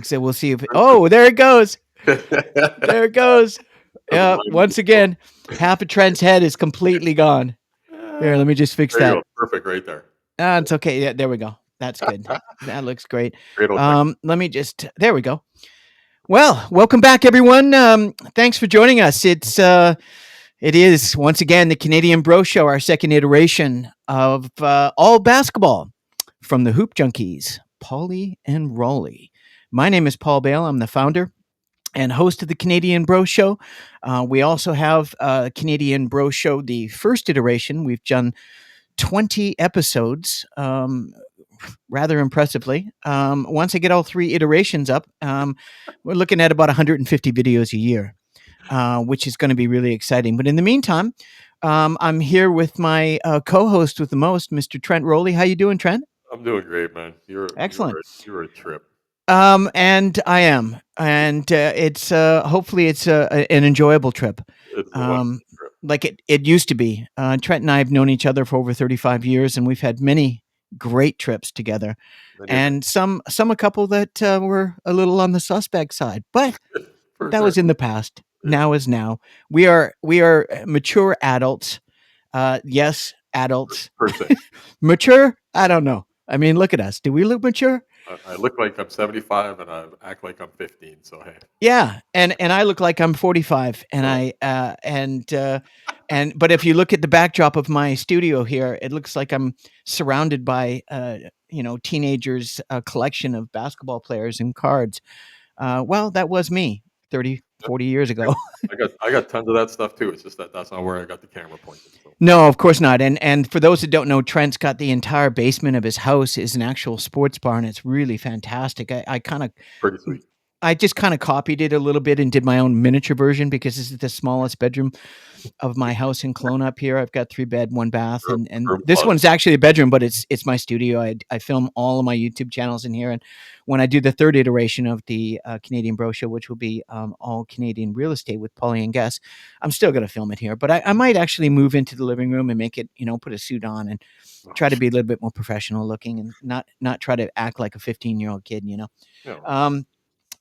So we'll see if. Oh, there it goes. There it goes. Doesn't Yeah. mind me. Once again, half of Trent's head is completely gone. Here, let me just fix There you that. go. Perfect right there. It's okay. Yeah, there we go. That's good. That looks great. Great old tech. Let me just. There we go. Well, welcome back, everyone. Thanks for joining us. It is once again the Canadian Bro Show, our second iteration of all basketball from the Hoopjunkies Pauly and Rowley. My name is Paul Bale. I'm the founder and host of the Canadian Bro Show. We also have Canadian Bro Show, the first iteration. We've done 20 episodes, rather impressively. Once I get all three iterations up, we're looking at about 150 videos a year, which is going to be really exciting. But in the meantime, I'm here with my co-host with the most, Mr. Trent Rowley. How you doing, Trent? I'm doing great, man. Excellent. You're a trip. And I am, and it's hopefully it's an enjoyable trip, It's a wonderful um, trip. like it used to be. Trent and I have known each other for over 35 years, and we've had many great trips together, Many of and some a couple that were a little on the suspect side, but for that sure. was in the past. Yeah. Now is now. We are mature adults. Yes, adults. Per se. Mature? I don't know. I mean, look at us. Do we look mature? I look like I'm 75 and I act like I'm 15. So hey. Yeah, and I look like I'm 45, and Oh, and but if you look at the backdrop of my studio here, it looks like I'm surrounded by teenagers, a collection of basketball players and cards. Well, that was me 30, yeah, 40 years me too. ago. I got tons of that stuff too. It's just that that's not where I got the camera pointed. So No, of course not. And for those that don't know, Trent's got the entire basement of his house is an actual sports bar, and it's really fantastic. pretty sweet. I just kind of copied it a little bit and did my own miniature version because this is the smallest bedroom of my house in Kelowna up here. I've got 3 bed, 1 bath, and Room this closet. one's actually a bedroom, but it's my studio. I film all of my YouTube channels in here, and when I do the third iteration of the Canadian Bro Show, which will be all Canadian real estate with Pauly and Guess, I'm still going to film it here. But I might actually move into the living room and make it, put a suit on and Oh, try to be a little bit more professional looking and not try to act like a 15-year-old kid. yeah, right. Um,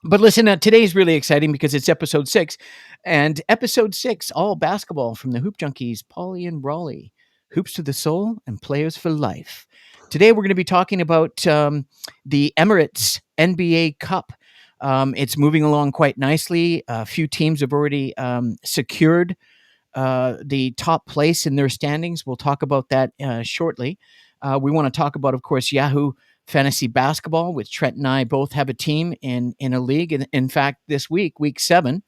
but listen, today is really exciting because it's episode 6, and episode 6, all basketball from the Hoop Junkies, Pauly and Rowley, hoops to the soul and players for life. Today we're going to be talking about the Emirates NBA Cup. It's moving along quite nicely. A few teams have already secured the top place in their standings. We'll talk about that shortly. We want to talk about, of course, Yahoo Fantasy Basketball, which Trent and I both have a team in a league. And in fact, this week 7,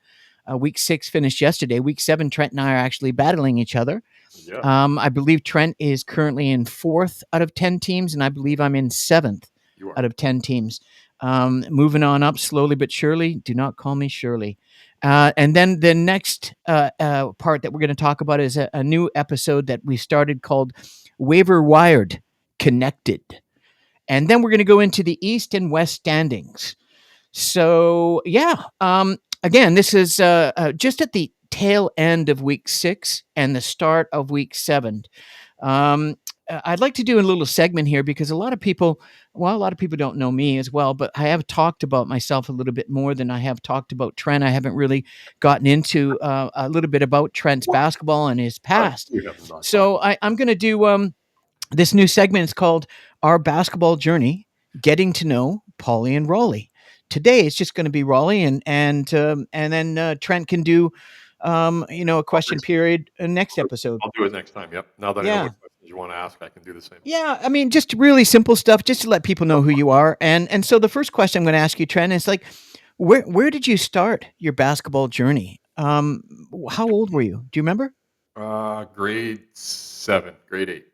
week 6 finished yesterday. Week 7, Trent and I are actually battling each other. Yeah, I believe Trent is currently in 4th out of 10 teams, and I believe I'm in 7th you are. out of 10 teams. Moving on up slowly but surely. Do not call me Shirley. And then the next part that we're going to talk about is a new episode that we started called Waiver Wired Connected. And then we're going to go into the East and West standings. So, yeah, again, this is just at the tail end of week 6 and the start of week 7. I'd like to do a little segment here because a lot of people don't know me as well, but I have talked about myself a little bit more than I have talked about Trent. I haven't really gotten into a little bit about Trent's basketball and his past. We have not talked. So I'm going to do this new segment. Is called Our Basketball Journey, Getting to Know Pauly and Rowley. Today it's just going to be Rowley, and then Trent can do a question period next episode. I'll do it next time. Yep. Now that I know Yeah. what questions you want to ask, I can do the same. Yeah, I mean, just really simple stuff, just to let people know who you are. And so the first question I'm going to ask you, Trent, is like, where did you start your basketball journey? How old were you? Do you remember? Grade 7, grade 8.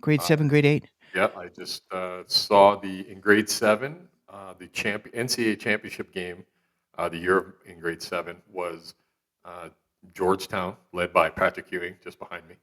Grade Uh, 7, grade 8. yeah, I just saw in grade 7 the NCAA championship game. The year in grade 7 was uh, Georgetown, led by Patrick Ewing, just behind me,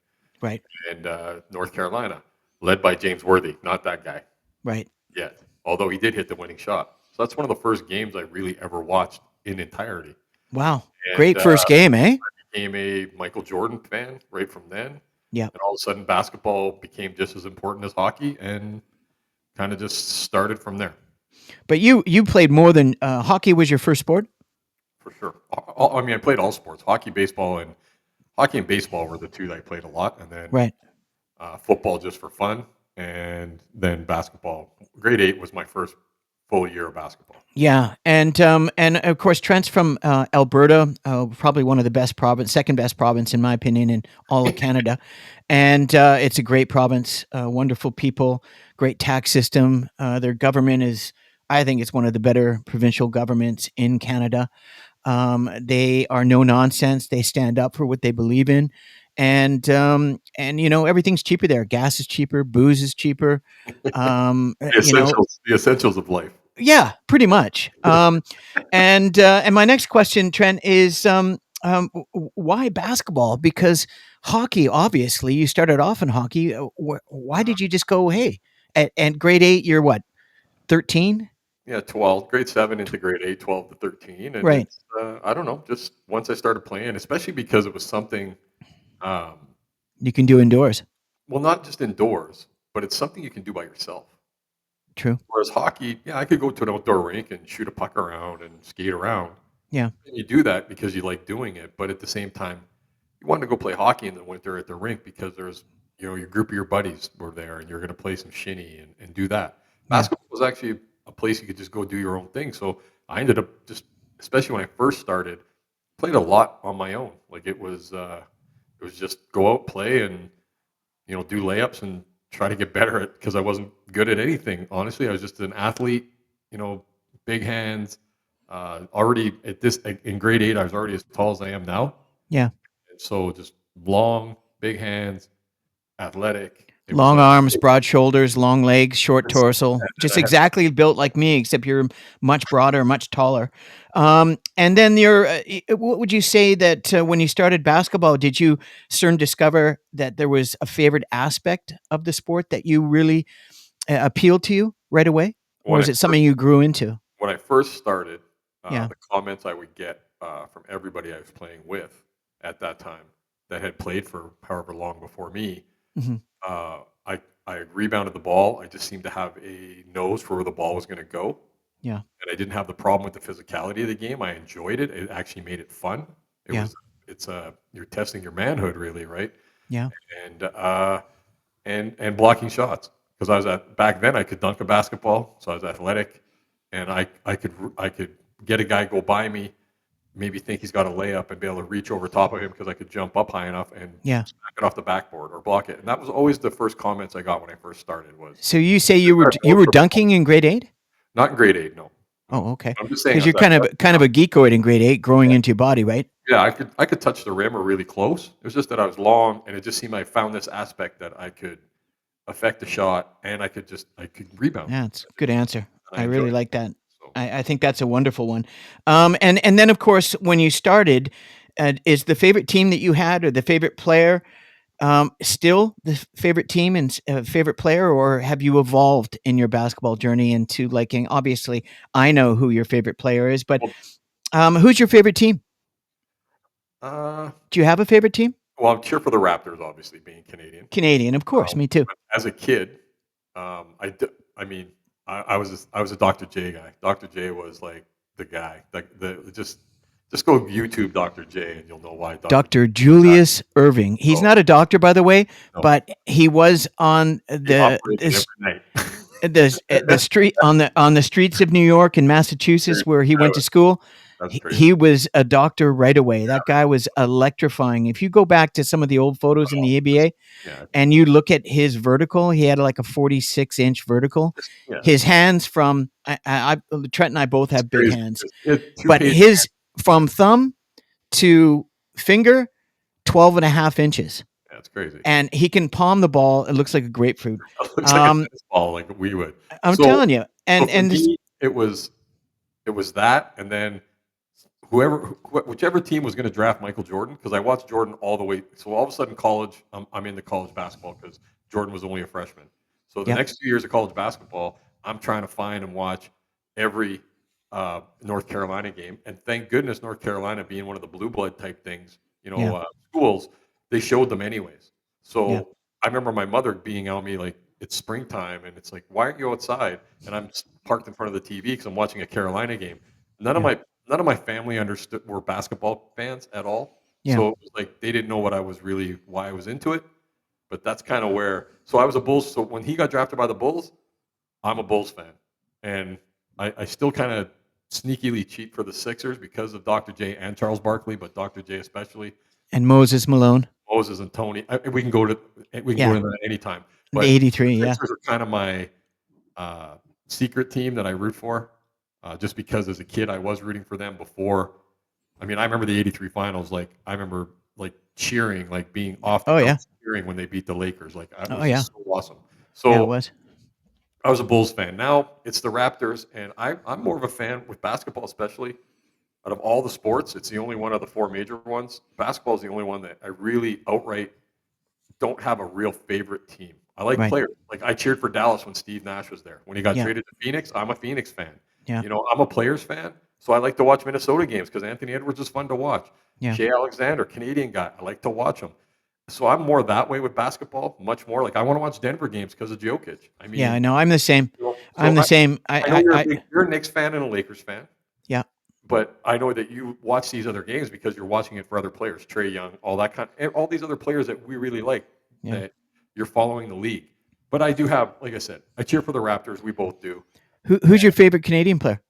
Right, and North Carolina, led by James Worthy. Not that guy right. yet, although he did hit the winning shot. So that's one of the first games I really ever watched in entirety, Wow, and great first game, eh? became a Michael Jordan fan right from then. Yeah. And all of a sudden, basketball became just as important as hockey, and kind of just started from there. But you played more than hockey was your first sport, for sure. I mean, I played all sports: hockey and baseball were the two that I played a lot, and then right? football just for fun, and then basketball. Grade 8 was my first full year of basketball. Yeah, and of course Trent's from Alberta, probably one of the best province, second best province in my opinion in all of Canada, and it's a great province, wonderful people, great tax system. Their government is, I think, it's one of the better provincial governments in Canada. They are no nonsense. They stand up for what they believe in, and you know everything's cheaper there. Gas is cheaper, booze is cheaper. You know, The essentials of life. yeah, pretty much. And my next question, Trent, is why basketball? Because hockey, obviously, you started off in hockey. Why did you just go? Hey, at grade 8, you're what, 13? Yeah, 12, grade 7 into grade 8, 12 to 13. And Right. it's, I don't know, just once I started playing, especially because it was something, um, You can do indoors. well, not just indoors, but it's something you can do by yourself. True. Whereas hockey, yeah, I could go to an outdoor rink and shoot a puck around and skate around. Yeah. And you do that because you like doing it. But at the same time, you want to go play hockey in the winter at the rink because there's, your group of your buddies were there and you're going to play some shinny and do that. Yeah. Basketball was actually a place you could just go do your own thing. So I ended up just, especially when I first started, played a lot on my own. Like it was just go out, play, and do layups and try to get better at, because I wasn't good at anything. Honestly, I was just an athlete. Big hands. Already at this in grade 8, I was already as tall as I am now. Yeah. And so just long, big hands, athletic. It was Long like arms, broad shoulders, long legs, short this, torso, just I had, exactly built like me, except you're much broader, much taller. And then what would you say that when you started basketball, did you soon discover that there was a favorite aspect of the sport that you really appealed to you right away? Or when I is it first something you grew into? when I first started, Yeah. the comments I would get from everybody I was playing with at that time that had played for however long before me. Hmm. Uh, I I rebounded the ball. I just seemed to have a nose for where the ball was going to go, Yeah. and I didn't have the problem with the physicality of the game. I enjoyed it. It actually made it fun. It Yeah. was it's you're testing your manhood really, right? Yeah. And and blocking shots, because I was at back then I could dunk a basketball, so I was athletic, and I could get a guy go by me, maybe think he's got a layup and be able to reach over top of him because I could jump up high enough and Yeah. smack it off the backboard or block it. And that was always the first comments I got when I first started was, So you say "You've got a you nose were for the ball." dunking in grade 8? Not in grade 8, no, no. Oh, okay. I'm just saying Because I you're was athletic kind of enough. a geekoid in grade 8, growing into your body, right? Yeah, I could touch the rim or really close. It was just that I was long, and it just seemed I found this aspect that I could affect the shot, and I could rebound, Yeah, it's a good answer. and I I enjoyed really it. like that. So, I think that's a wonderful one. And then of course, when you started, is the favorite team that you had or the favorite player still the favorite team and favorite player, or have you evolved in your basketball journey into liking? Obviously, I know who your favorite player is, but well, who's your favorite team? uh, Do you have a favorite team? well, I'm cheer for the Raptors, obviously, being Canadian. Canadian, of course. Me too. But as a kid, I mean, I was a Dr. J guy. Dr. J was like the guy. Just go YouTube Dr. J and you'll know why Dr. J Dr. is that. Julius Irving. He's So not a doctor, by the way, no, but he was on he operated every night. the street on the streets of New York and Massachusetts where he went to school. That's crazy. He was a doctor right away. That guy was electrifying. If you go back to some of the old photos in the ABA Yeah, and you look at his vertical, he had like a 46-inch vertical. yeah, His hands Trent and I both it's have big crazy. hands, He had two but page. his from thumb to finger, 12 and a half inches. Yeah, it's crazy. And he can palm the ball. It looks like a grapefruit. It looks like a Um, tennis ball, like we would. I'm So, telling you. so And for and this, me, it was that, and then whichever team was going to draft Michael Jordan, because I watched Jordan all the way. So all of a sudden, college, I'm into college basketball because Jordan was only a freshman. So the yep, next 2 years of college basketball, I'm trying to find and watch every North Carolina game, and thank goodness North Carolina, being one of the blue blood type things, yeah, schools, they showed them anyways. yeah, So I remember my mother being on me like, it's springtime and it's like, why aren't you outside? And I'm parked in front of the TV because I'm watching a Carolina game. None of Yeah. my family were basketball fans at all. Yeah. So it was like they didn't know why I was into it. But that's kind of where. So I was a Bulls. So when he got drafted by the Bulls, I'm a Bulls fan, and I still kind of sneakily cheat for the Sixers because of Dr. J and Charles Barkley, but Dr. J especially. And Moses Malone. Moses and Tony. We can go to Yeah. that anytime. The But the 83. Yeah. Sixers are kind of my secret team that I root for, just because as a kid I was rooting for them before. I mean, I remember the '83 finals. Like I remember like cheering, like being off the Oh, yeah. couch cheering when they beat the Lakers. Like it Oh, was yeah. just so awesome. Yeah, it So was. I was a Bulls fan. Now it's the Raptors, and I'm more of a fan with basketball, especially out of all the sports. It's the only one of the four major ones. Basketball is the only one that I really outright don't have a real favorite team. I like Right. players. Like I cheered for Dallas when Steve Nash was there. When he got Yeah. traded to Phoenix, I'm a Phoenix fan. Yeah. I'm a players fan, so I like to watch Minnesota games because Anthony Edwards is fun to watch. Yeah. Shea Alexander, Canadian guy, I like to watch him. So I'm more that way with basketball, much more. Like I want to watch Denver games because of Jokic. I Yeah, I mean, know. I'm the same. I'm so the same. I know you're a Knicks fan and a Lakers fan. Yeah. But I know that you watch these other games because you're watching it for other players, Trae Young, all these other players that we really like. Yeah. That you're following the league. But I do have, like I said, I cheer for the Raptors. We both do. Who's your favorite Canadian player?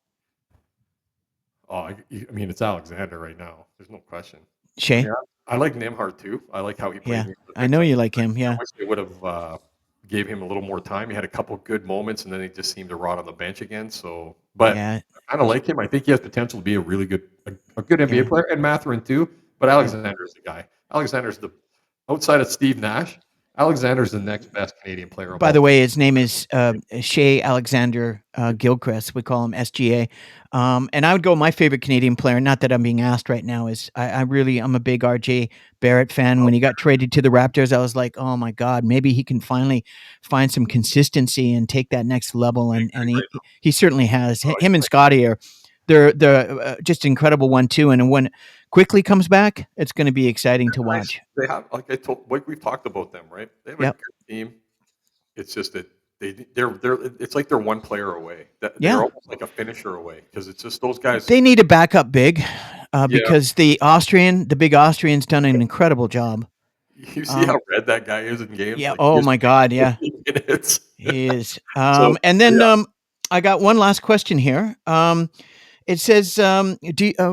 Oh, I mean, it's Alexander right now. There's no question. Shea. Yeah, I like Nembhard too. I like how he played. Yeah. I know you like him. Yeah. I wish they would have gave him a little more time. He had a couple good moments, and then he just seemed to rot on the bench again. So, but Yeah. I kind of like him. I think he has potential to be a really good, a good NBA player, and Mathurin too. But Alexander's the guy. Alexander's the outside of Steve Nash. Alexander's the next best Canadian player. By the way, his name is Shea Alexander Gilchrist. We call him SGA. And I would go my favorite Canadian player, not that I'm being asked right now, is I'm a big RJ Barrett fan. When he got traded to the Raptors, I was like, oh my God, maybe he can finally find some consistency and take that next level. And he certainly has. Him and Scotty they're just incredible 1-2. And when quickly comes back, it's going to be exciting to watch. They have, like we've talked about them, right? They have a good team. It's just that they're it's like they're one player away. They're almost like a finisher away because it's just those guys. They need a backup big because the big Austrian's done an incredible job. You see how red that guy is in games? Yeah. Like, oh my God. Yeah. Minutes. He is. And then I got one last question here. It says,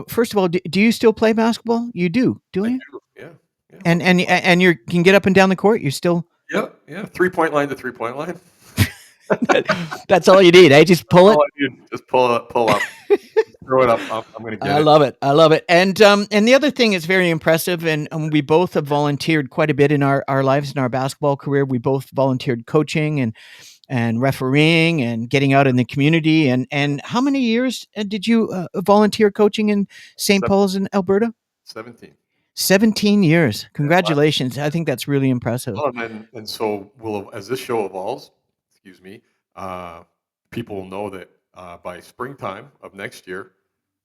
first of all, do you still play basketball? You do you? I do. Yeah. And you can get up and down the court. You're still. Yeah. 3-point line to 3-point line. That's all you need. Just pull it. Just pull up. Throw it up. I'm going to get it. I love it. And the other thing is very impressive, and we both have volunteered quite a bit in our lives in our basketball career. We both volunteered coaching and refereeing and getting out in the community. And how many years did you volunteer coaching in St. Paul's in Alberta? 17 years. Congratulations. I think that's really impressive. Oh, and so as this show evolves, people will know that by springtime of next year,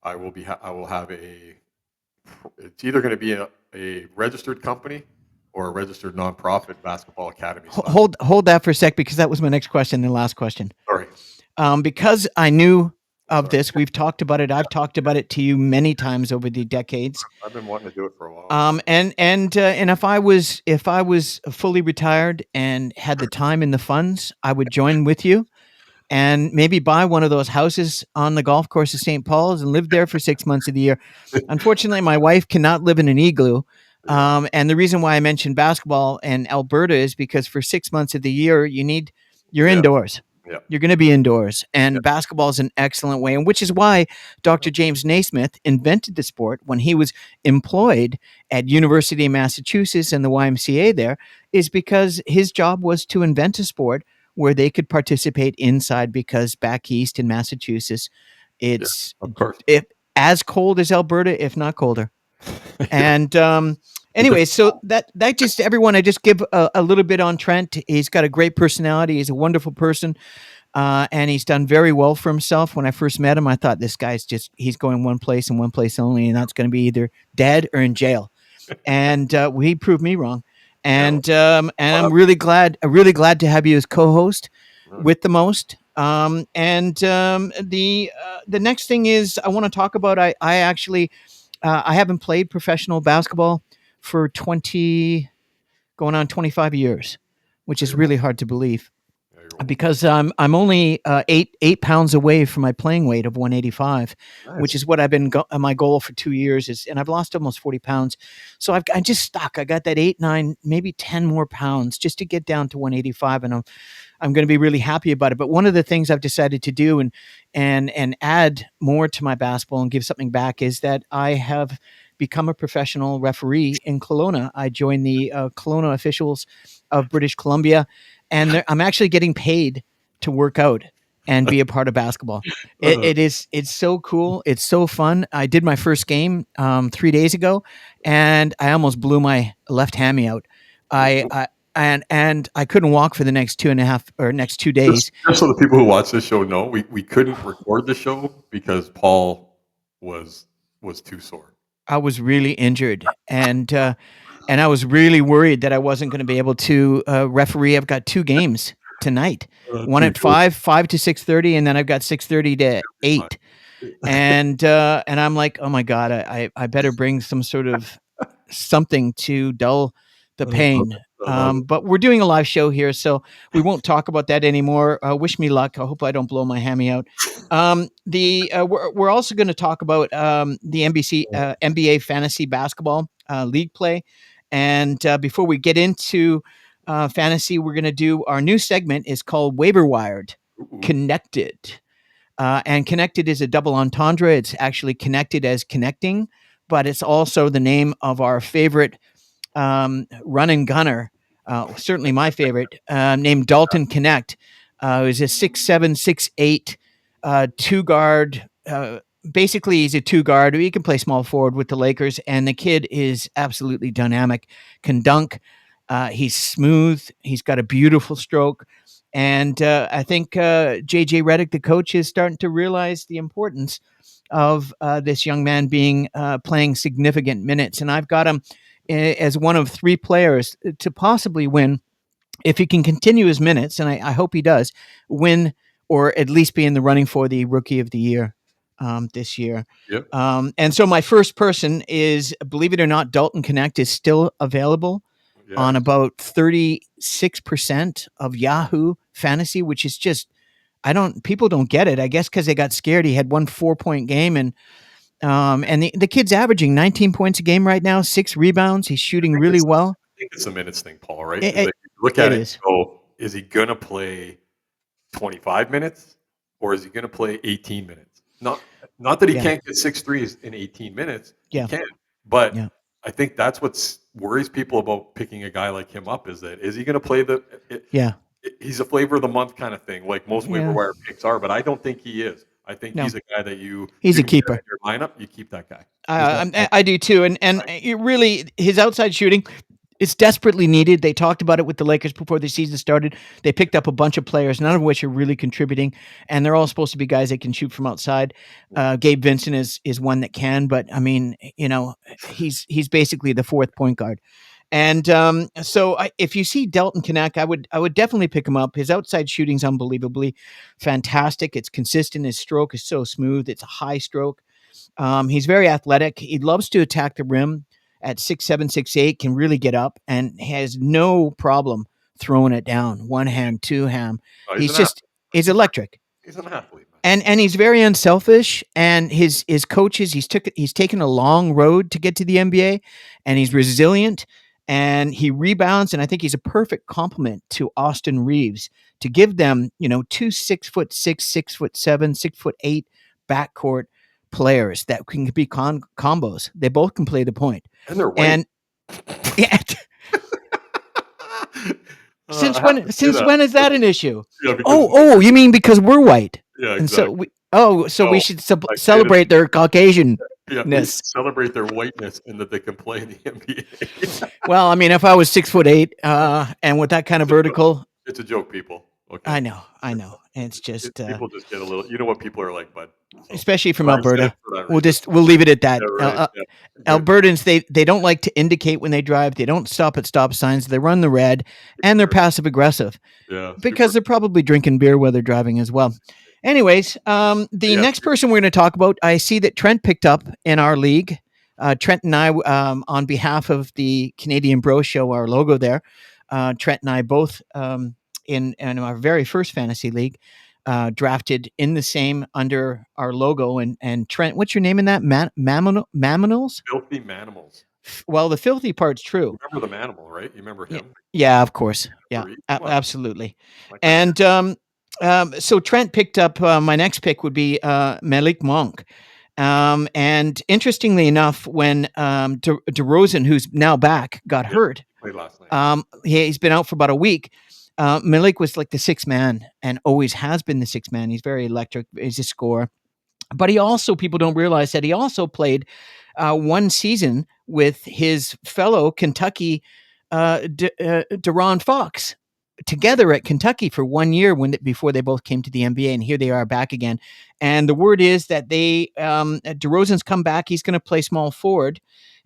I will have it's either going to be a registered company or a registered nonprofit basketball academy. Hold that for a sec, because that was my next question, the last question. Sorry. Because I knew of this, we've talked about it. I've talked about it to you many times over the decades. I've been wanting to do it for a while. And if I was fully retired and had the time and the funds, I would join with you and maybe buy one of those houses on the golf course of St. Paul's and live there for 6 months of the year. Unfortunately, my wife cannot live in an igloo. And the reason why I mentioned basketball and Alberta is because for 6 months of the year, you're indoors. Yeah. You're going to be indoors, and basketball is an excellent way, and which is why Dr. James Naismith invented the sport when he was employed at University of Massachusetts and the YMCA there, is because his job was to invent a sport where they could participate inside, because back east in Massachusetts, it's as cold as Alberta, if not colder. And anyway, so that just everyone, I just give a little bit on Trent. He's got a great personality. He's a wonderful person. And he's done very well for himself. When I first met him, I thought this guy's he's going one place and one place only, and that's going to be either dead or in jail. And he proved me wrong. Yeah. and I'm really glad to have you as co-host Well, with the most. The next thing is I want to talk about. I actually I haven't played professional basketball for 20 going on 25 years, which is you're old. really hard to believe Yeah, you're old. because I'm only 8 pounds away from my playing weight of 185, which Nice. is what I've been my goal for 2 years is, and I've lost almost 40 pounds. So I'm just stuck. I got that 8, 9, maybe 10 more pounds just to get down to 185, and I'm going to be really happy about it. But one of the things I've decided to do and add more to my basketball and give something back is that I have become a professional referee in Kelowna. I joined the Kelowna officials of British Columbia, and I'm actually getting paid to work out and be a part of basketball. Uh, It's so cool. It's so fun. I did my first game 3 days ago, and I almost blew my left hammy out. I and I couldn't walk for the next 2 just, days. just so the people who watch this show know, we couldn't record the show because Paul was was too sore. I was really injured, and I was really worried that I wasn't going to be able to referee. I've got 2 games tonight, one Too at sore. 5 to 6:30, and then I've got 6:30 to Fine. 8. And I'm like, oh my god, I better bring some sort of something to dull the I love pain. it. I love it. But we're doing a live show here, so we won't talk about that anymore. Wish me luck. I hope I don't blow my hammy out. We're also going to talk about the NBA fantasy basketball league play, and before we get into fantasy, we're going to do our new segment. Is called Waiver Wired Ooh, Connected. And connected is a double entendre. It's actually connected as connecting, but it's also the name of our favorite run and gunner, certainly my favorite, named Dalton Connect, who's a 6'7", 6'8", two guard. Basically, he's a two guard. He can play small forward with the Lakers, and the kid is absolutely dynamic. Can dunk. He's smooth. He's got a beautiful stroke. And I think JJ Redick, the coach, is starting to realize the importance of this young man being playing significant minutes. And I've got him as one of 3 players to possibly win if he can continue his minutes, and I hope he does win or at least be in the running for the Rookie of the Year this year. yep. And so my first person is, believe it or not, Dalton Connect is still available Yeah. on about 36% of Yahoo Fantasy, which is just people don't get it. I guess because they got scared. He had one 4-point game, and the kid's averaging 19 points a game right now, 6 rebounds. He's I shooting think really it's well. I think it's a minutes thing, Paul, right? It, Is it, that you look it at it is. and go, is he gonna play 25 minutes or is he gonna play 18 minutes? Not that he Yeah. can't get 6 threes in 18 minutes. He Yeah. can. But Yeah. I think that's what worries people about picking a guy like him up is that is he gonna play Yeah. he's a flavor of the month kind of thing, like most waiver Yeah. wire picks are, but I don't think he is. I think No, he's a guy that if he's you a can get him keeper. in your lineup, you keep that guy. He's not bad. I do too, and it really his outside shooting is desperately needed. They talked about it with the Lakers before the season started. They picked up a bunch of players, none of which are really contributing, and they're all supposed to be guys that can shoot from outside. Gabe Vincent is one that can, but I mean, he's basically the fourth point guard. And if you see Dalton Connect, I would definitely pick him up. His outside shooting's unbelievably fantastic. It's consistent. His stroke is so smooth. It's a high stroke. He's very athletic. He loves to attack the rim at 6'7", 6'8", can really get up and has no problem throwing it down. One hand, two hand. Oh, he's He's an athlete. just he's electric. He's an athlete, man. And he's very unselfish. And his coaches, he's taken a long road to get to the NBA, and he's resilient and he rebounds. And I think he's a perfect complement to Austin Reeves to give them, 2 6'6", 6'7", 6'8" backcourt players that can be combos. They both can play the point. And they're white. And yeah, I have to say since that. when is that an issue? Yeah, because Oh, you mean because we're white? yeah, And so exactly. we No, should I say it celebrate their Caucasianness. yeah, we should celebrate their whiteness and that they can play in the NBA. Well, I mean, if I was 6'8", and with that kind of vertical, It's a joke, people. Okay, I know. It's just, people just get a little. You know what people are like, bud. So especially from glad you said Alberta. it for that we'll leave it at that. Yeah, right. Yeah. Good. Albertans, they don't like to indicate when they drive. They don't stop at stop signs. They run the red, and they're Sure. passive aggressive Yeah. because Super. they're probably drinking beer while they're driving as well. Anyways, the Yeah. next person we're going to talk about, I see that Trent picked up in our league. Trent and I, on behalf of the Canadian Bro Show, our logo there, Trent and I both in our very first fantasy league. Drafted in the same under our logo, and Trent, what's your name in that? Maminals? Filthy Manimals. Well, the filthy part's true. You remember the Manimal, right? You remember Yeah, him? yeah, of course, yeah, Three. Come on. absolutely. My kind of And so Trent picked up my next pick would be Malik Monk. And interestingly enough, when DeRozan, who's now back, got yeah, hurt, played last night. he's been out for about a week. Malik was like the sixth man and always has been the sixth man. He's very electric. He's a scorer. But he also, people don't realize that he also played one season with his fellow Kentucky De'Ron Fox together at Kentucky for 1 year before they both came to the NBA, and here they are back again. And the word is that DeRozan's come back. He's going to play small forward,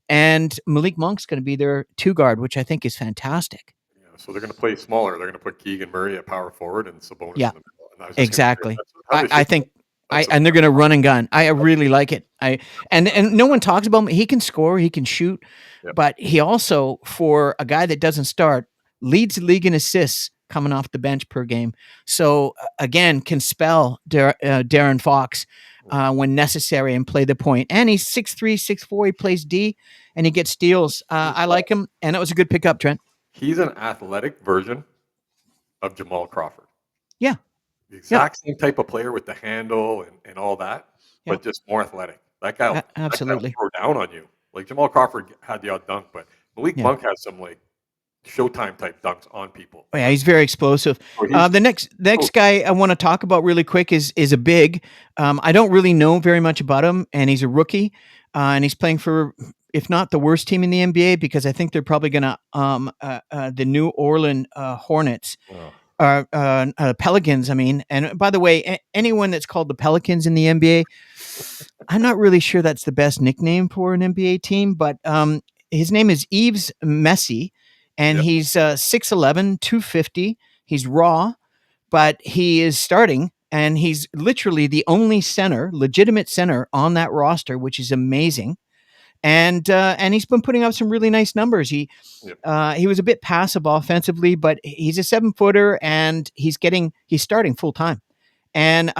and Malik Monk's going to be their two guard, which I think is fantastic. Yeah, so they're going to play smaller. They're going to put Keegan Murray at power forward and Sabonis Yeah, in the middle. And I was just going to say, exactly. that's how they I should. think That's and they're going to run and gun. I really like it. And no one talks about him. He can score, he can shoot, Yep. but he also, for a guy that doesn't start, leads the league in assists coming off the bench per game. So again, can spell Darren Fox when necessary and play the point. And he's 6'3", 6'4". He plays D and he gets steals. I like him, and that was a good pickup, Trent. He's an athletic version of Jamal Crawford. Yeah. The exact same type of player with the handle and all that, Yeah. but just more athletic. That guy Absolutely. will throw down on you. Like Jamal Crawford had the odd dunk, but Malik Yeah. Monk has some like Showtime type dunks on people. Oh, yeah, he's very explosive. The next guy I want to talk about really quick is a big. I don't really know very much about him, and he's a rookie, and he's playing for, if not the worst team in the NBA, because I think they're probably going to the New Orleans Hornets. Pelicans, I mean. And by the way, anyone that's called the Pelicans in the NBA, I'm not really sure that's the best nickname for an NBA team, but his name is Yves Messi, and Yep. he's 6'11", 250. He's raw, but he is starting, and he's literally the only legitimate center on that roster, which is amazing. And he's been putting up some really nice numbers. He was a bit passive offensively, but he's a 7-footer, and he's starting full time. And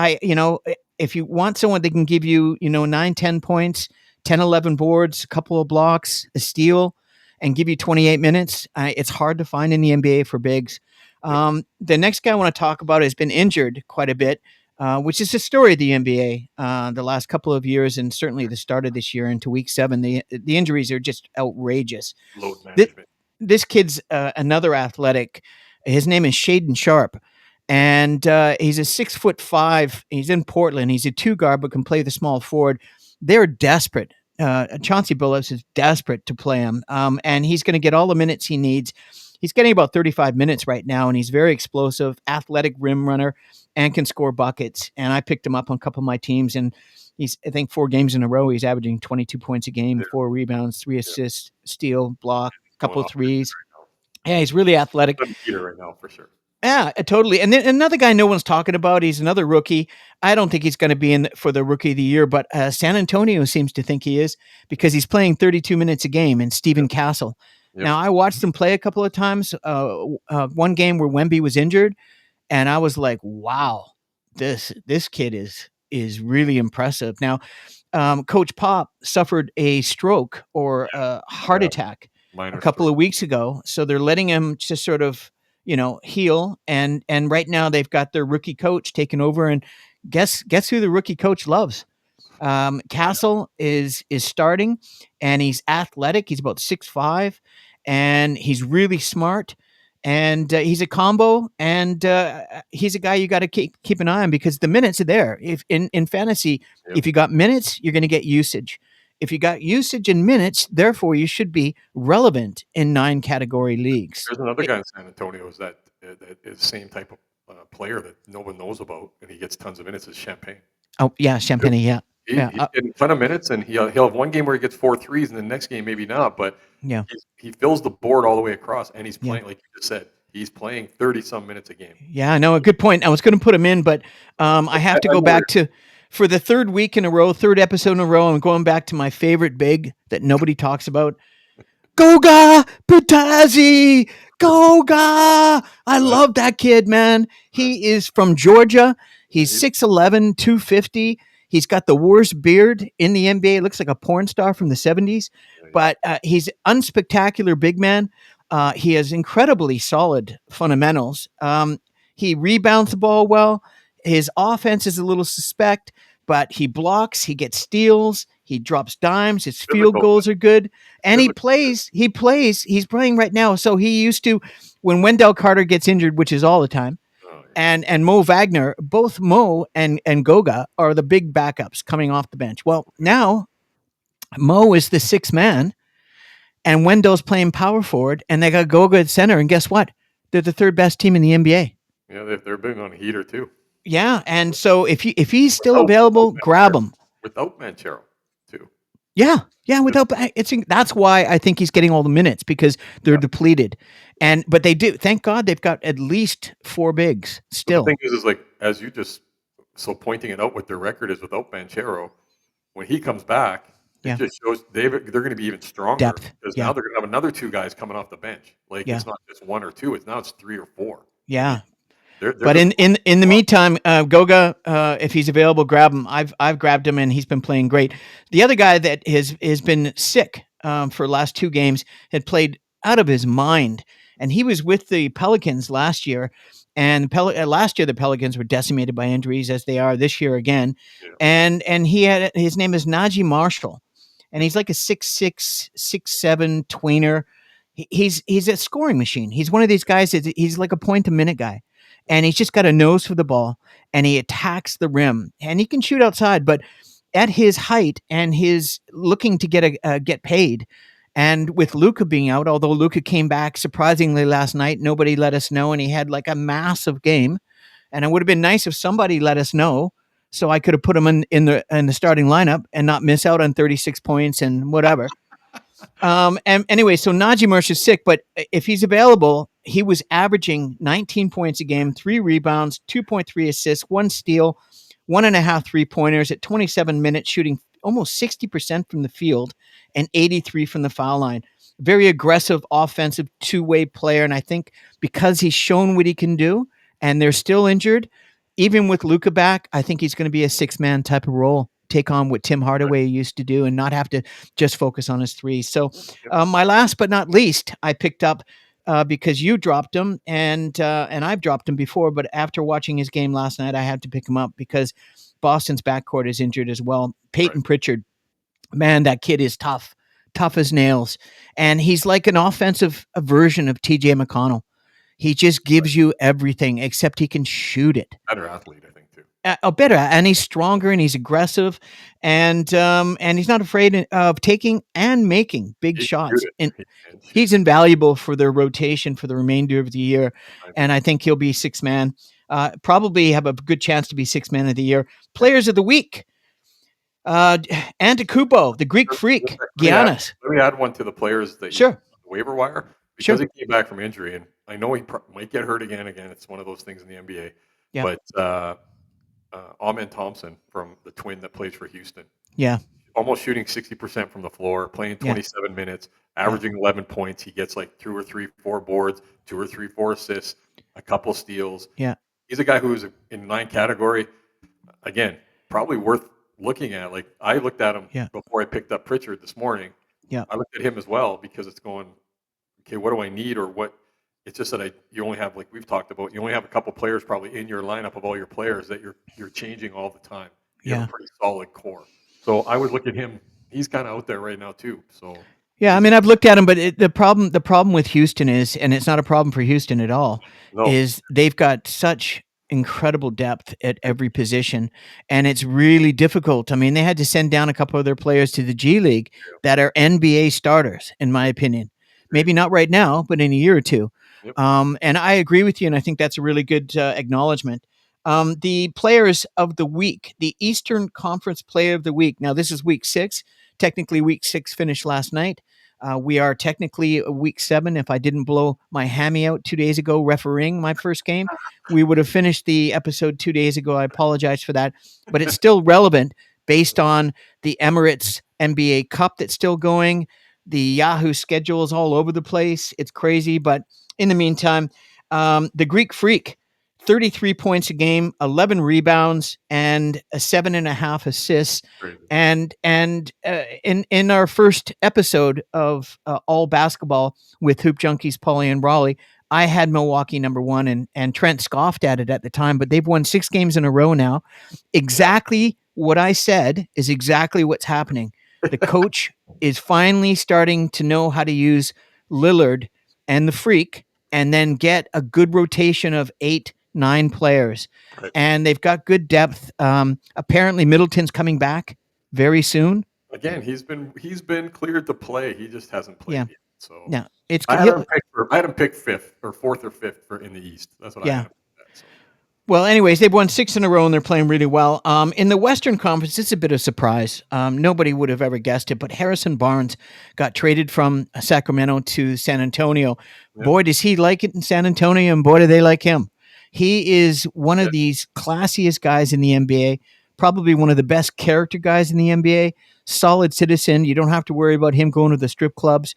if you want someone that can give you, 9, 10 points, 10, 11 boards, a couple of blocks, a steal, and give you 28 minutes, it's hard to find in the NBA for bigs. The next guy I want to talk about has been injured quite a bit, which is the story of the NBA the last couple of years, and certainly the start of this year into week 7. The injuries are just outrageous. Load management. This kid's another athletic. His name is Shaden Sharp, and he's a 6'5". He's in Portland. He's a 2 guard, but can play the small forward. They're desperate. Chauncey Billups is desperate to play him, and he's going to get all the minutes he needs. He's getting about 35 minutes right now, and he's very explosive, athletic rim runner, and can score buckets. And I picked him up on a couple of my teams, and he's, I think, 4 games in a row, he's averaging 22 points a game, 4 rebounds, 3 assists, steal, block, couple of threes. Yeah, he's really athletic. Peter right now for sure. Yeah, totally. And then another guy no one's talking about, he's another rookie. I don't think he's going to be in for the rookie of the year, but San Antonio seems to think he is, because he's playing 32 minutes a game, and Stephen Castle. Yep. Now, I watched him play a couple of times. One game where Wemby was injured, and I was like, wow, this kid is really impressive. Now, Coach Pop suffered a stroke or a heart attack a couple of weeks ago, so they're letting him just sort of, heal. And right now they've got their rookie coach taking over, and guess who the rookie coach loves? Castle is starting, and he's athletic. He's about 6'5", and he's really smart, and he's a combo, and he's a guy you got to keep an eye on, because the minutes are there. If in fantasy, if you got minutes, you're going to get usage. If you got usage and minutes, therefore you should be relevant in 9 category leagues. There's another guy in San Antonio that is the same type of player that no one knows about, and he gets tons of minutes. Is Champagne. Oh yeah, Champagne. Yeah. Yeah. He get a ton of minutes, and he'll have one game where he gets 4 threes, and the next game maybe not, but Yeah. he fills the board all the way across, and he's Yeah. playing like you just said, he's playing 30-some minutes a game. Yeah. No, a good point. I was going to put him in, but I have to go I'm back worried. to for the third week in a row, third episode in a row. I'm going back to my favorite big that nobody talks about. Goga Pitazi. Goga. I love that kid, man. He is from Georgia. He's 6'11", 250. He's got the worst beard in the NBA. Looks like a porn star from the 70s, but he's unspectacular big man. He has incredibly solid fundamentals. He rebounds the ball well. His offense is a little suspect, but he blocks, he gets steals, he drops dimes, his field Physical, goals are good, and physical. he's playing right now. So he used to, when Wendell Carter gets injured, which is all the time, Oh, yeah. and Mo Wagner, both Mo and Goga are the big backups coming off the bench. Well, now Mo is the sixth man, and Wendell's playing power forward, and they got Goga at center, and guess what? They're the third best team in the NBA. Yeah, they're big on a heater too. Yeah, and so if he's still Without available, grab Banchero. him. Without Banchero too. Yeah, without that's why I think he's getting all the minutes because they're depleted, but they do. Thank God they've got at least four bigs But still. the thing is like as you just pointing it out, what their record is without Banchero. When he comes back, it just shows they're going to be even stronger Depth. because now they're going to have another two guys coming off the bench. Like it's not just one or two; it's 3 or 4. Yeah. I mean, they're But just in the meantime, Goga, if he's available, grab him. I've grabbed him and he's been playing great. The other guy that has been sick for the last 2 games had played out of his mind, and he was with the Pelicans last year. And last year the Pelicans were decimated by injuries as they are this year again. And his name is Najee Marshall, and he's like a 6'6", 6'7" tweener. He's a scoring machine. He's one of these guys he's like a point a minute guy. And he's just got a nose for the ball, and he attacks the rim, and he can shoot outside. But at his height and his looking to get paid, and with Luka being out, although Luka came back surprisingly last night, nobody let us know, and he had like a massive game. And it would have been nice if somebody let us know, so I could have put him in the starting lineup and not miss out on 36 points and whatever. And anyway, so Najee Marshall's sick, but if he's available, he was averaging 19 points a game, 3 rebounds, 2.3 assists, 1 steal, 1.5 3-pointers at 27 minutes, shooting almost 60% from the field and 83 from the foul line. Very aggressive, offensive, two-way player. And I think because he's shown what he can do and they're still injured, even with Luka back, I think he's going to be a 6-man type of role, take on what Tim Hardaway used to do and not have to just focus on his threes. So my last but not least, I picked up because you dropped him and I've dropped him before, but after watching his game last night, I had to pick him up because Boston's backcourt is injured as well. Peyton Pritchard, man, that kid is tough as nails. And he's like an offensive version of TJ McConnell. He just gives you everything except he can shoot it. better athlete, I think, too. Better, and he's stronger and he's aggressive, and he's not afraid of taking and making big shots. And he's invaluable for their rotation for the remainder of the year. And I think he'll be 6-man. Probably have a good chance to be 6-man of the year. Players of the week. Antetokounmpo, the Greek freak, Giannis. Let me add one to the players that Sure. on the waiver wire because he came back from injury, and I know he might get hurt again. It's one of those things in the NBA. Yeah. But Amen Thompson from the Twin that plays for Houston. Yeah. Almost shooting 60% from the floor, playing 27 minutes, averaging 11 points. He gets like 2 or 3, 4 boards, 2 or 3, 4 assists, a couple steals. Yeah. He's a guy who's in 9 category. Again, probably worth looking at. Like I looked at him before I picked up Pritchard this morning. Yeah. I looked at him as well because it's going, okay, what do I need or what? It's just that you only have, like we've talked about, you only have a couple players probably in your lineup of all your players that you're changing all the time. You have a pretty solid core. So I would look at him. He's kind of out there right now too. So yeah, I mean, I've looked at him, but the problem with Houston is, and it's not a problem for Houston at all, is they've got such incredible depth at every position, and it's really difficult. I mean, they had to send down a couple of their players to the G League that are NBA starters, in my opinion. Maybe not right now, but in a year or two. And I agree with you, and I think that's a really good acknowledgement. The players of the week, the Eastern Conference Player of the Week. Now, this is week 6. Technically, week 6 finished last night. We are technically week 7. If I didn't blow my hammy out 2 days ago refereeing my first game, we would have finished the episode 2 days ago. I apologize for that, but it's still relevant based on the Emirates NBA Cup that's still going. The Yahoo schedule is all over the place. It's crazy, but in the meantime, the Greek Freak, 33 points a game, 11 rebounds, and a 7.5 assists. Crazy. And in our first episode of All Basketball with Hoopjunkies Pauly and Rowley, I had Milwaukee number 1, and Trent scoffed at it at the time, but they've won 6 games in a row now. Exactly what I said is exactly what's happening. The coach is finally starting to know how to use Lillard and the Freak, and then get a good rotation of 8-9 players. Right. And they've got good depth. Apparently, Middleton's coming back very soon. Again, he's been cleared to play. He just hasn't played Yeah. yet. So Yeah, it's I had him picked 5th or 4th or 5th in the East. That's what I had him at. So. Well, anyways, they've won 6 in a row and they're playing really well. In the Western Conference, it's a bit of surprise. Nobody would have ever guessed it, but Harrison Barnes got traded from Sacramento to San Antonio. Yeah. Boy, does he like it in San Antonio, and boy, do they like him. He is one of these classiest guys in the NBA, probably one of the best character guys in the NBA, solid citizen. You don't have to worry about him going to the strip clubs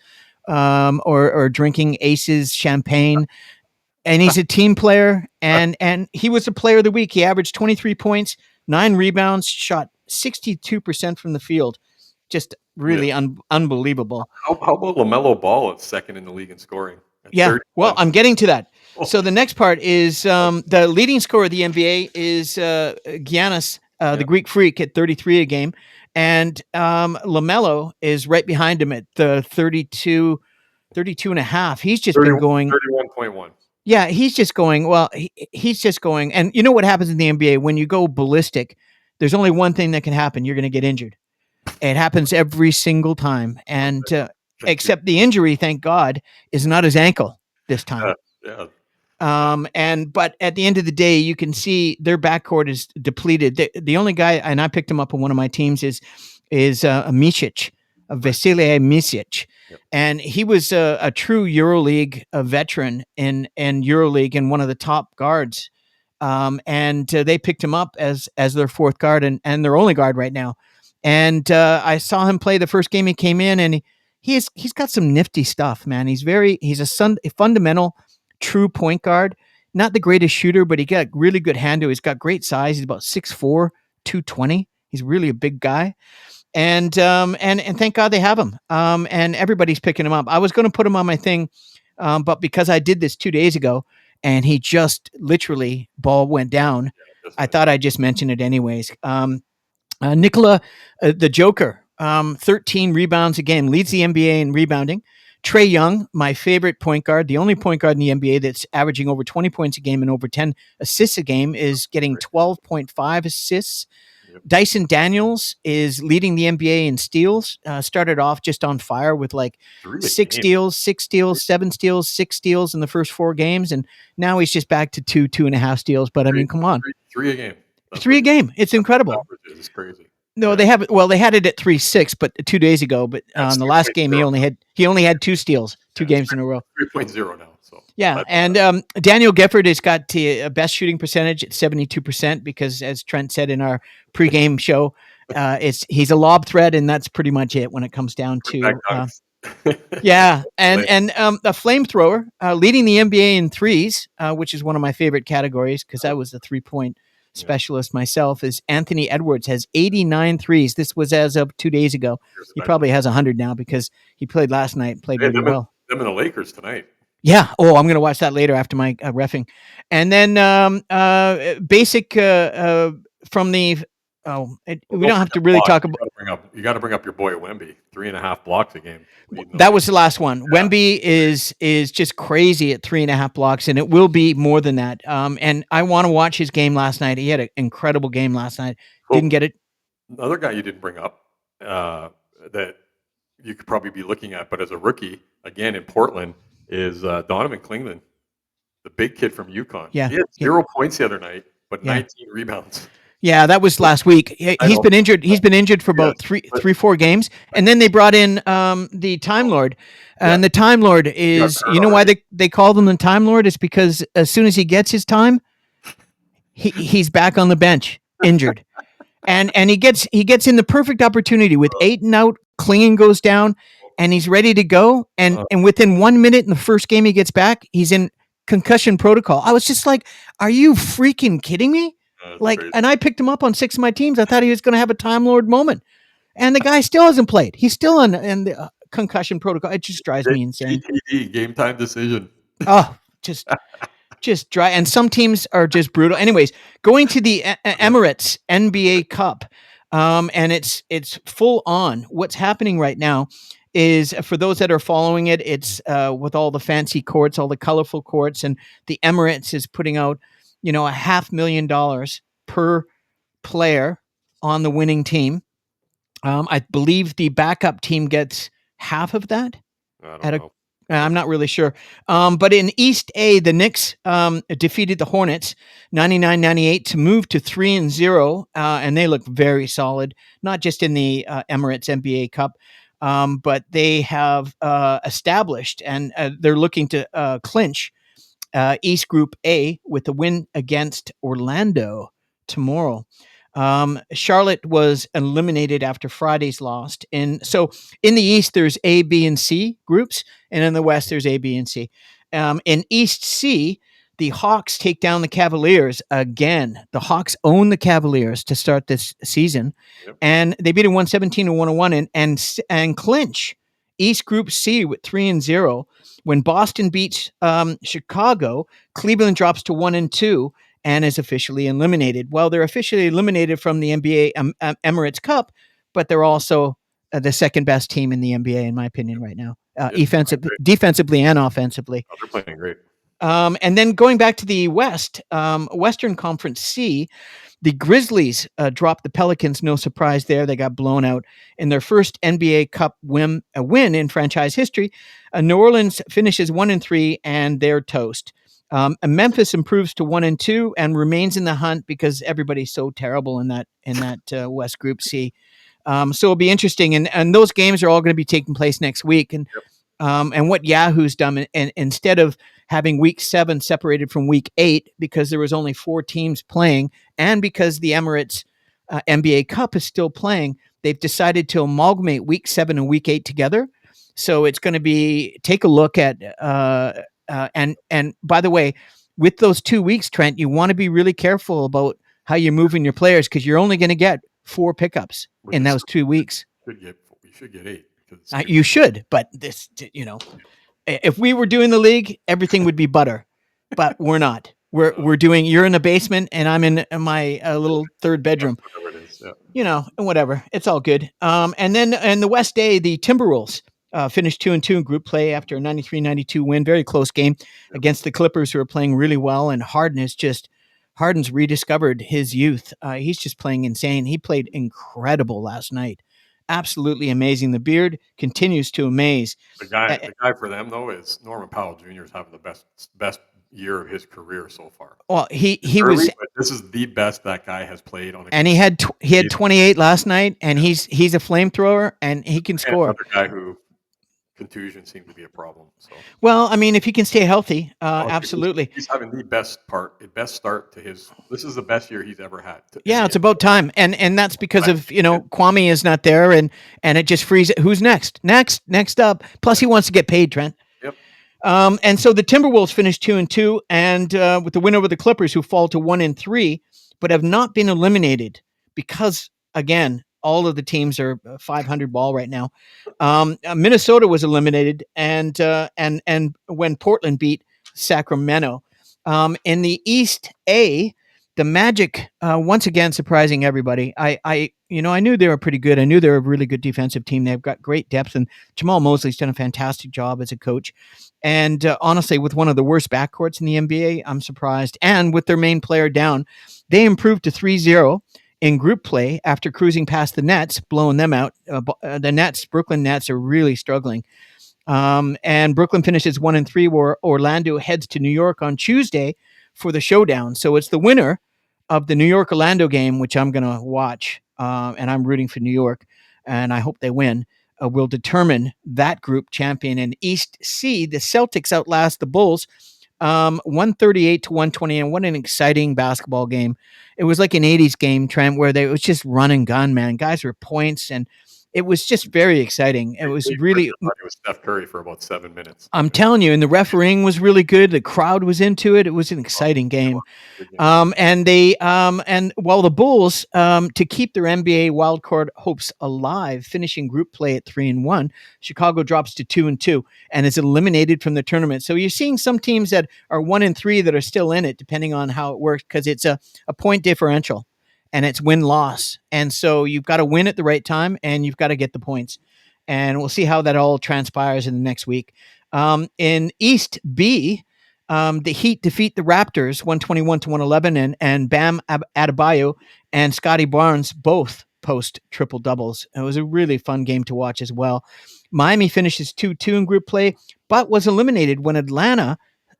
or drinking Aces champagne. And he's a team player, and he was a player of the week. He averaged 23 points, 9 rebounds, shot 62% from the field. Just really unbelievable. How about LaMelo Ball at 2nd in the league in scoring? Yeah, well, I'm getting to that. So the next part is the leading scorer of the NBA is Giannis, the Greek Freak, at 33 a game. And LaMelo is right behind him at 32 and a half. He's just been going 31.1. Yeah, he's just going, well, he's just going. And you know what happens in the NBA? When you go ballistic, there's only one thing that can happen. You're going to get injured. It happens every single time. And except the injury, thank God, is not his ankle this time. Yeah. But at the end of the day, you can see their backcourt is depleted. The only guy, and I picked him up on one of my teams, is Micic, Vasilije Micic. Yep. And he was a true EuroLeague veteran in EuroLeague and one of the top guards. And they picked him up as their 4th guard and their only guard right now. And I saw him play the first game he came in, and he's got some nifty stuff, man. He's a fundamental, true point guard. Not the greatest shooter, but he got really good handle. He's got great size. He's about 6'4", 220. He's really a big guy. And thank God they have him. And everybody's picking him up. I was going to put him on my thing, but because I did this 2 days ago, and he just literally ball went down, I thought I'd just mention it anyways. Nikola, the Joker, 13 rebounds a game, leads the NBA in rebounding. Trae Young, my favorite point guard, the only point guard in the NBA that's averaging over 20 points a game and over 10 assists a game, is getting 12.5 assists. Dyson Daniels is leading the NBA in steals. Started off just on fire with like 6 steals, 7 steals, 6 steals in the first 4 games, and now he's just back to 2.5 steals. But I mean, come on, 3 a game. That's 3 a game. It's incredible. It's crazy. No, they have it. Well, they had it at 3.6, but 2 days ago. But on the last game, he only had 2 steals, 2 games in a row. 3.0 now. So yeah, and Daniel Gifford has got a best shooting percentage at 72% because, as Trent said in our pregame show, he's a lob threat, and that's pretty much it when it comes down to. Yeah, and a flamethrower leading the NBA in threes, which is one of my favorite categories because I was the 3-point specialist myself, is Anthony Edwards has 89 threes. This was as of 2 days ago. He probably has 100 now because he played last night, played really well. Them in the Lakers tonight. Yeah. Oh, I'm going to watch that later after my reffing. And then basic from the we don't have to really talk about. You got to bring up your boy Wemby, 3.5 blocks a game. That was the last one. Yeah. Wemby is just crazy at 3.5 blocks, and it will be more than that. And I want to watch his game last night. He had an incredible game last night. Cool. Didn't get it. Another guy you didn't bring up that you could probably be looking at, but as a rookie, again in Portland, is Donovan Klingman, the big kid from UConn. Yeah. He had 0 points the other night, but Yeah. 19 rebounds. Yeah, that was last week. I He's know. been injured. He's been injured for about Yes, but 4 games, and then they brought in the Time Lord, yeah, and the Time Lord he got is, hurt you know, why already. they call them the Time Lord is because as soon as he gets his time, he's back on the bench, injured, and he gets in the perfect opportunity with 8 and out. Klingen goes down, and he's ready to go, and within 1 minute in the first game he gets back, he's in concussion protocol. I was just like, are you freaking kidding me? That's Like, crazy. and I picked him up on 6 of my teams. I thought he was going to have a Time Lord moment, and the guy still hasn't played. He's still in the concussion protocol. It just drives me insane. GTD, game time decision. Oh, just dry. And some teams are just brutal. Anyways, going to the Emirates NBA Cup, and it's full on. What's happening right now is, for those that are following it, it's with all the fancy courts, all the colorful courts, and the Emirates is putting out, $500,000 per player on the winning team. I believe the backup team gets half of that I at don't a know. I'm not really sure. But in East A, the Knicks defeated the Hornets 99-98 to move to 3-0, and they look very solid, not just in the Emirates NBA Cup, but they have established, and they're looking to clinch East Group A with a win against Orlando tomorrow. Charlotte was eliminated after Friday's loss. And so in the East, there's A, B, and C groups. And in the West, there's A, B, and C. In East C, the Hawks take down the Cavaliers again. The Hawks own the Cavaliers to start this season. Yep. And they beat them 117-101 and clinch East Group C with 3-0. When Boston beats Chicago, Cleveland drops to 1-2 and is officially eliminated. Well, they're officially eliminated from the NBA Emirates Cup, but they're also the second best team in the NBA, in my opinion, right now, defensively and offensively. Oh, they're playing great. And then going back to the West, Western Conference C, the Grizzlies dropped the Pelicans. No surprise there. They got blown out in their first NBA Cup win in franchise history. New Orleans finishes 1-3, and they're toast. Memphis improves to 1-2 and remains in the hunt because everybody's so terrible in that West Group C. So it'll be interesting, and those games are all going to be taking place next week. And what Yahoo's done, and instead of having week 7 separated from week 8 because there was only 4 teams playing, and because the Emirates NBA Cup is still playing, they've decided to amalgamate week 7 and week 8 together. So it's going to be, take a look at and by the way, with those 2 weeks, Trent, you want to be really careful about how you're moving your players because you're only going to get 4 pickups in those 2 weeks. You should get 8. You should, but this, if we were doing the league, everything would be butter, but we're not. We're doing. You're in a basement, and I'm in my little third bedroom. Whatever it is, yeah. Whatever. It's all good. And then in the West A, the Timberwolves finished 2-2 in group play after a 93-92 win. Very close game against the Clippers, who are playing really well. And Harden's rediscovered his youth. He's just playing insane. He played incredible last night. Absolutely amazing. The beard continues to amaze. The guy for them though is Norman Powell Jr. is having the best year of his career so far. Well, he early, was, but this is the best that guy has played on. And he had 28 last night, and he's a flamethrower, and he can score. Another guy who contusion seemed to be a problem. So, well, I mean, if he can stay healthy, absolutely. He's having the best start to his. This is the best year he's ever had. Yeah, it's about time, and that's because of Kwame is not there, and it just frees it. Who's next? Next up. Plus, he wants to get paid, Trent. Yep. And so the Timberwolves finished 2-2, and with the win over the Clippers, who fall to 1-3, but have not been eliminated because, again, all of the teams are 500 ball right now. Minnesota was eliminated, and when Portland beat Sacramento. In the East A, the Magic once again surprising everybody. I knew they were pretty good. I knew they were a really good defensive team. They've got great depth, and Jamal Mosley's done a fantastic job as a coach. And honestly, with one of the worst backcourts in the NBA, I'm surprised. And with their main player down, they improved to 3-0 in group play after cruising past the Nets, blowing them out. The Brooklyn Nets are really struggling. And Brooklyn finishes 1-3, where Orlando heads to New York on Tuesday for the showdown. So it's the winner of the New York Orlando game, which I'm going to watch, and I'm rooting for New York, and I hope they win, will determine that group champion. In East C, the Celtics outlast the Bulls 138 to 120. And what an exciting basketball game. It was like an 80s game, Trent, where it was just run and gun, man. Guys were points, and it was just very exciting. It was really, It was Steph Curry for about 7 minutes. I'm telling you, and the refereeing was really good. The crowd was into it. It was an exciting game. Good game. And while the Bulls, to keep their NBA wildcard hopes alive, finishing group play at 3-1, Chicago drops to 2-2 and is eliminated from the tournament. So you're seeing some teams that are 1-3 that are still in it, depending on how it works, because it's a point differential and it's win loss. And so you've got to win at the right time and you've got to get the points. And we'll see how that all transpires in the next week. In East B, the Heat defeat the Raptors 121 to 111, and Bam Adebayo and Scotty Barnes both post triple doubles. It was a really fun game to watch as well. Miami finishes 2-2 in group play, but was eliminated when Atlanta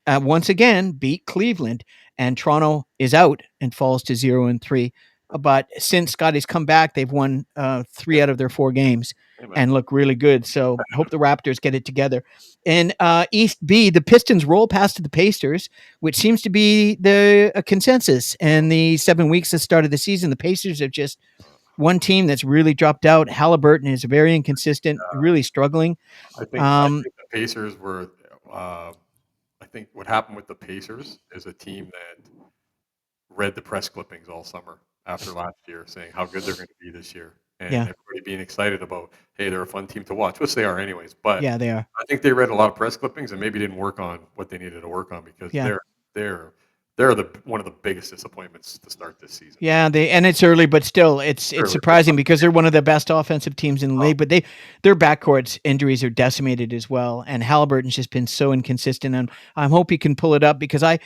once again beat Cleveland, and Toronto is out and falls to 0-3. But since Scotty's come back, they've won 3 out of their 4 games and look really good. So hope the Raptors get it together. In East B, the Pistons roll past the Pacers, which seems to be the consensus. And the 7 weeks that started the season, the Pacers are just one team that's really dropped out. Halliburton is very inconsistent, really struggling. I think the Pacers were. I think what happened with the Pacers is a team that read the press clippings all summer after last year, saying how good they're going to be this year, and everybody being excited about, hey, they're a fun team to watch, which they are anyways. But yeah, they are. I think they read a lot of press clippings and maybe didn't work on what they needed to work on, because they're one of the biggest disappointments to start this season. Yeah, and it's early, but still, it's surprising because they're one of the best offensive teams in the league. But their backcourt's injuries are decimated as well, and Halliburton's just been so inconsistent. And I hope he can pull it up, because I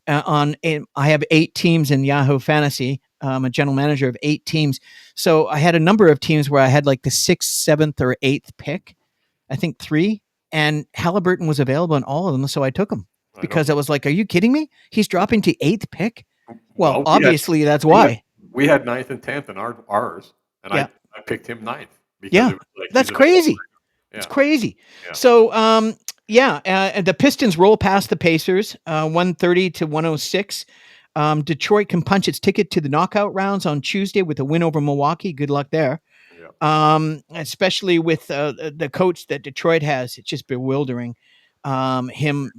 have 8 teams in Yahoo Fantasy. I'm a general manager of 8 teams, so I had a number of teams where I had like the 6th, 7th, or 8th pick. I think 3, and Halliburton was available in all of them, so I took him. Because I was like, are you kidding me? He's dropping to 8th pick? Well, obviously that's why. We had 9th and 10th in ours, and I picked him 9th. Because that's crazy. It's crazy. Yeah. So, the Pistons roll past the Pacers, 130 to 106. Detroit can punch its ticket to the knockout rounds on Tuesday with a win over Milwaukee. Good luck there. Especially with the coach that Detroit has. It's just bewildering. Him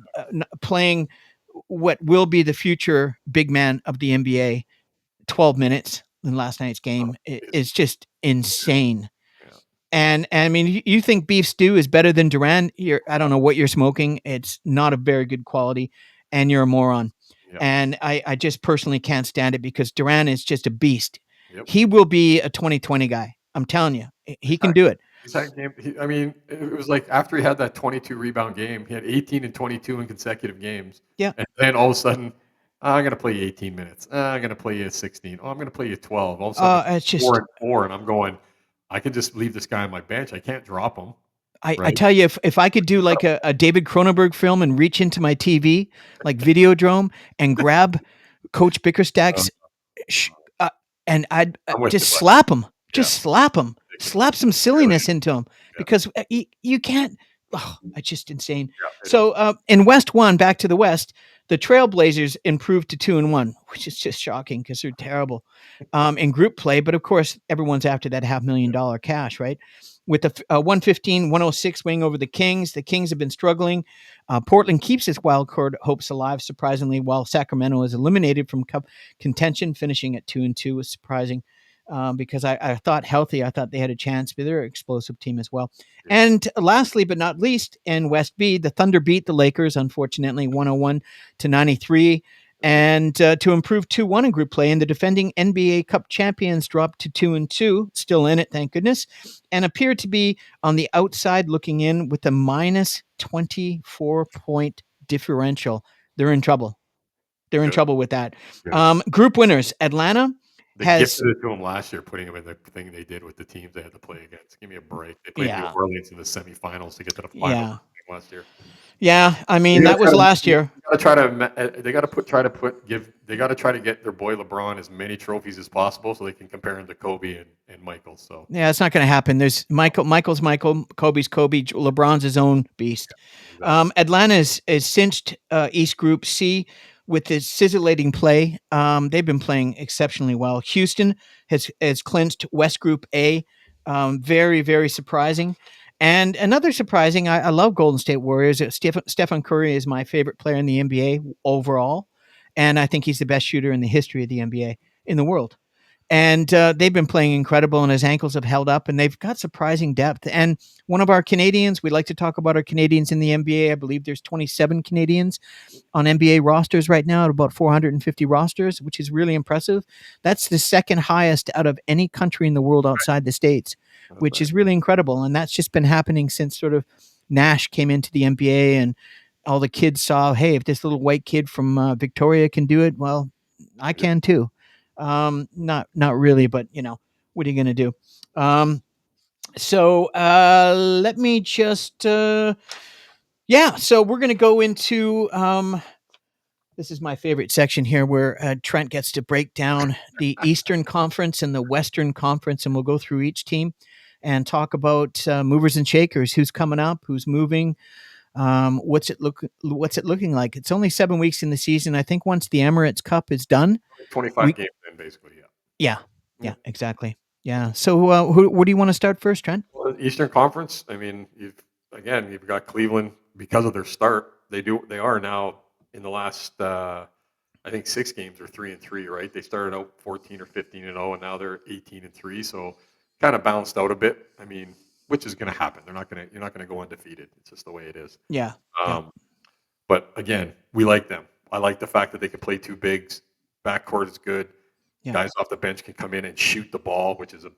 playing what will be the future big man of the NBA, 12 minutes in last night's game is just insane. Yeah. And I mean, you think beef stew is better than Durant? I don't know what you're smoking. It's not a very good quality, and you're a moron. Yeah. And I just personally can't stand it, because Durant is just a beast. Yep. He will be a 2020 guy. I'm telling you, he can do it. I mean, it was like after he had that 22 rebound game, he had 18 and 22 in consecutive games. Yeah. And then all of a sudden, I'm going to play you 18 minutes. I'm going to play you 16. I'm going to play you 12. All of a sudden, it's just 4-4, and I'm going, I can just leave this guy on my bench. I can't drop him. I tell you, if I could do like a David Cronenberg film and reach into my TV, like Videodrome, and grab Coach Bickerstack's and I'd just slap him. Just slap him. Slap some silliness into him, because you can't. Oh, it's just insane. Yeah, so in West 1, back to the West, the Trailblazers improved to 2-1, which is just shocking because they're terrible in group play. But of course, everyone's after that $500,000 cash, right? With the 115-106 win over the Kings. The Kings have been struggling. Portland keeps its wild card hopes alive, surprisingly, while Sacramento is eliminated from cup contention, finishing at 2-2 was surprising. Because I thought healthy, I thought they had a chance, but they're an explosive team as well. Yeah. And lastly, but not least, in West B, the Thunder beat the Lakers, unfortunately, 101 to 93, and to improve 2-1 in group play. And the defending NBA Cup champions dropped to 2-2, still in it, thank goodness, and appear to be on the outside looking in with a minus 24-point differential. They're in trouble. They're in trouble with that. Group winners, Atlanta. They gifted it to them last year, putting them in the thing they did with the teams they had to play against. Give me a break. They played New Orleans in the semifinals to get to the final. last year. Yeah, I They mean gotta that try was to, last they year. gotta try to, they gotta they gotta try to get their boy LeBron as many trophies as possible so they can compare him to Kobe and Michael. So Yeah, it's not going to happen. There's Michael's Michael, Kobe's Kobe, LeBron's his own beast. exactly. Atlanta is cinched East Group C with its scintillating play. They've been playing exceptionally well. Houston has clinched West Group A. Very, very surprising. And another surprising, I love Golden State Warriors. Stephen Curry is my favorite player in the NBA overall. And I think he's the best shooter in the history of the NBA in the world. And they've been playing incredible, and his ankles have held up, and they've got surprising depth. And one of our Canadians, we like to talk about our Canadians in the NBA. I believe there's 27 Canadians on NBA rosters right now, at about 450 rosters, which is really impressive. That's the second highest out of any country in the world outside the States, That's which right. is really incredible. And that's just been happening since sort of Nash came into the NBA, and all the kids saw, hey, if this little white kid from Victoria can do it, well, I can too. Not really, but what are you going to do? Let me just yeah. So we're going to go into this is my favorite section here, where Trent gets to break down the Eastern Conference and the Western Conference, and we'll go through each team and talk about movers and shakers, who's coming up, who's moving. What's it looking like? It's only 7 weeks in the season. I think once the Emirates Cup is done, 25 we games in, basically. Yeah. yeah, Yeah. yeah, exactly. Yeah. So, where do you want to start first, Trent? Well, Eastern Conference. I mean, you've got Cleveland because of their start. They are now in the last I think 6 games are 3-3. Right? They started out 14 or 15-0, and now they're 18-3. So kind of bounced out a bit. I mean, which is going to happen. You're not gonna go undefeated. It's just the way it is. Yeah. Yeah. Um, but again, we like them. I like the fact that they can play two bigs. Backcourt is good. Yeah. Guys off the bench can come in and shoot the ball, which is a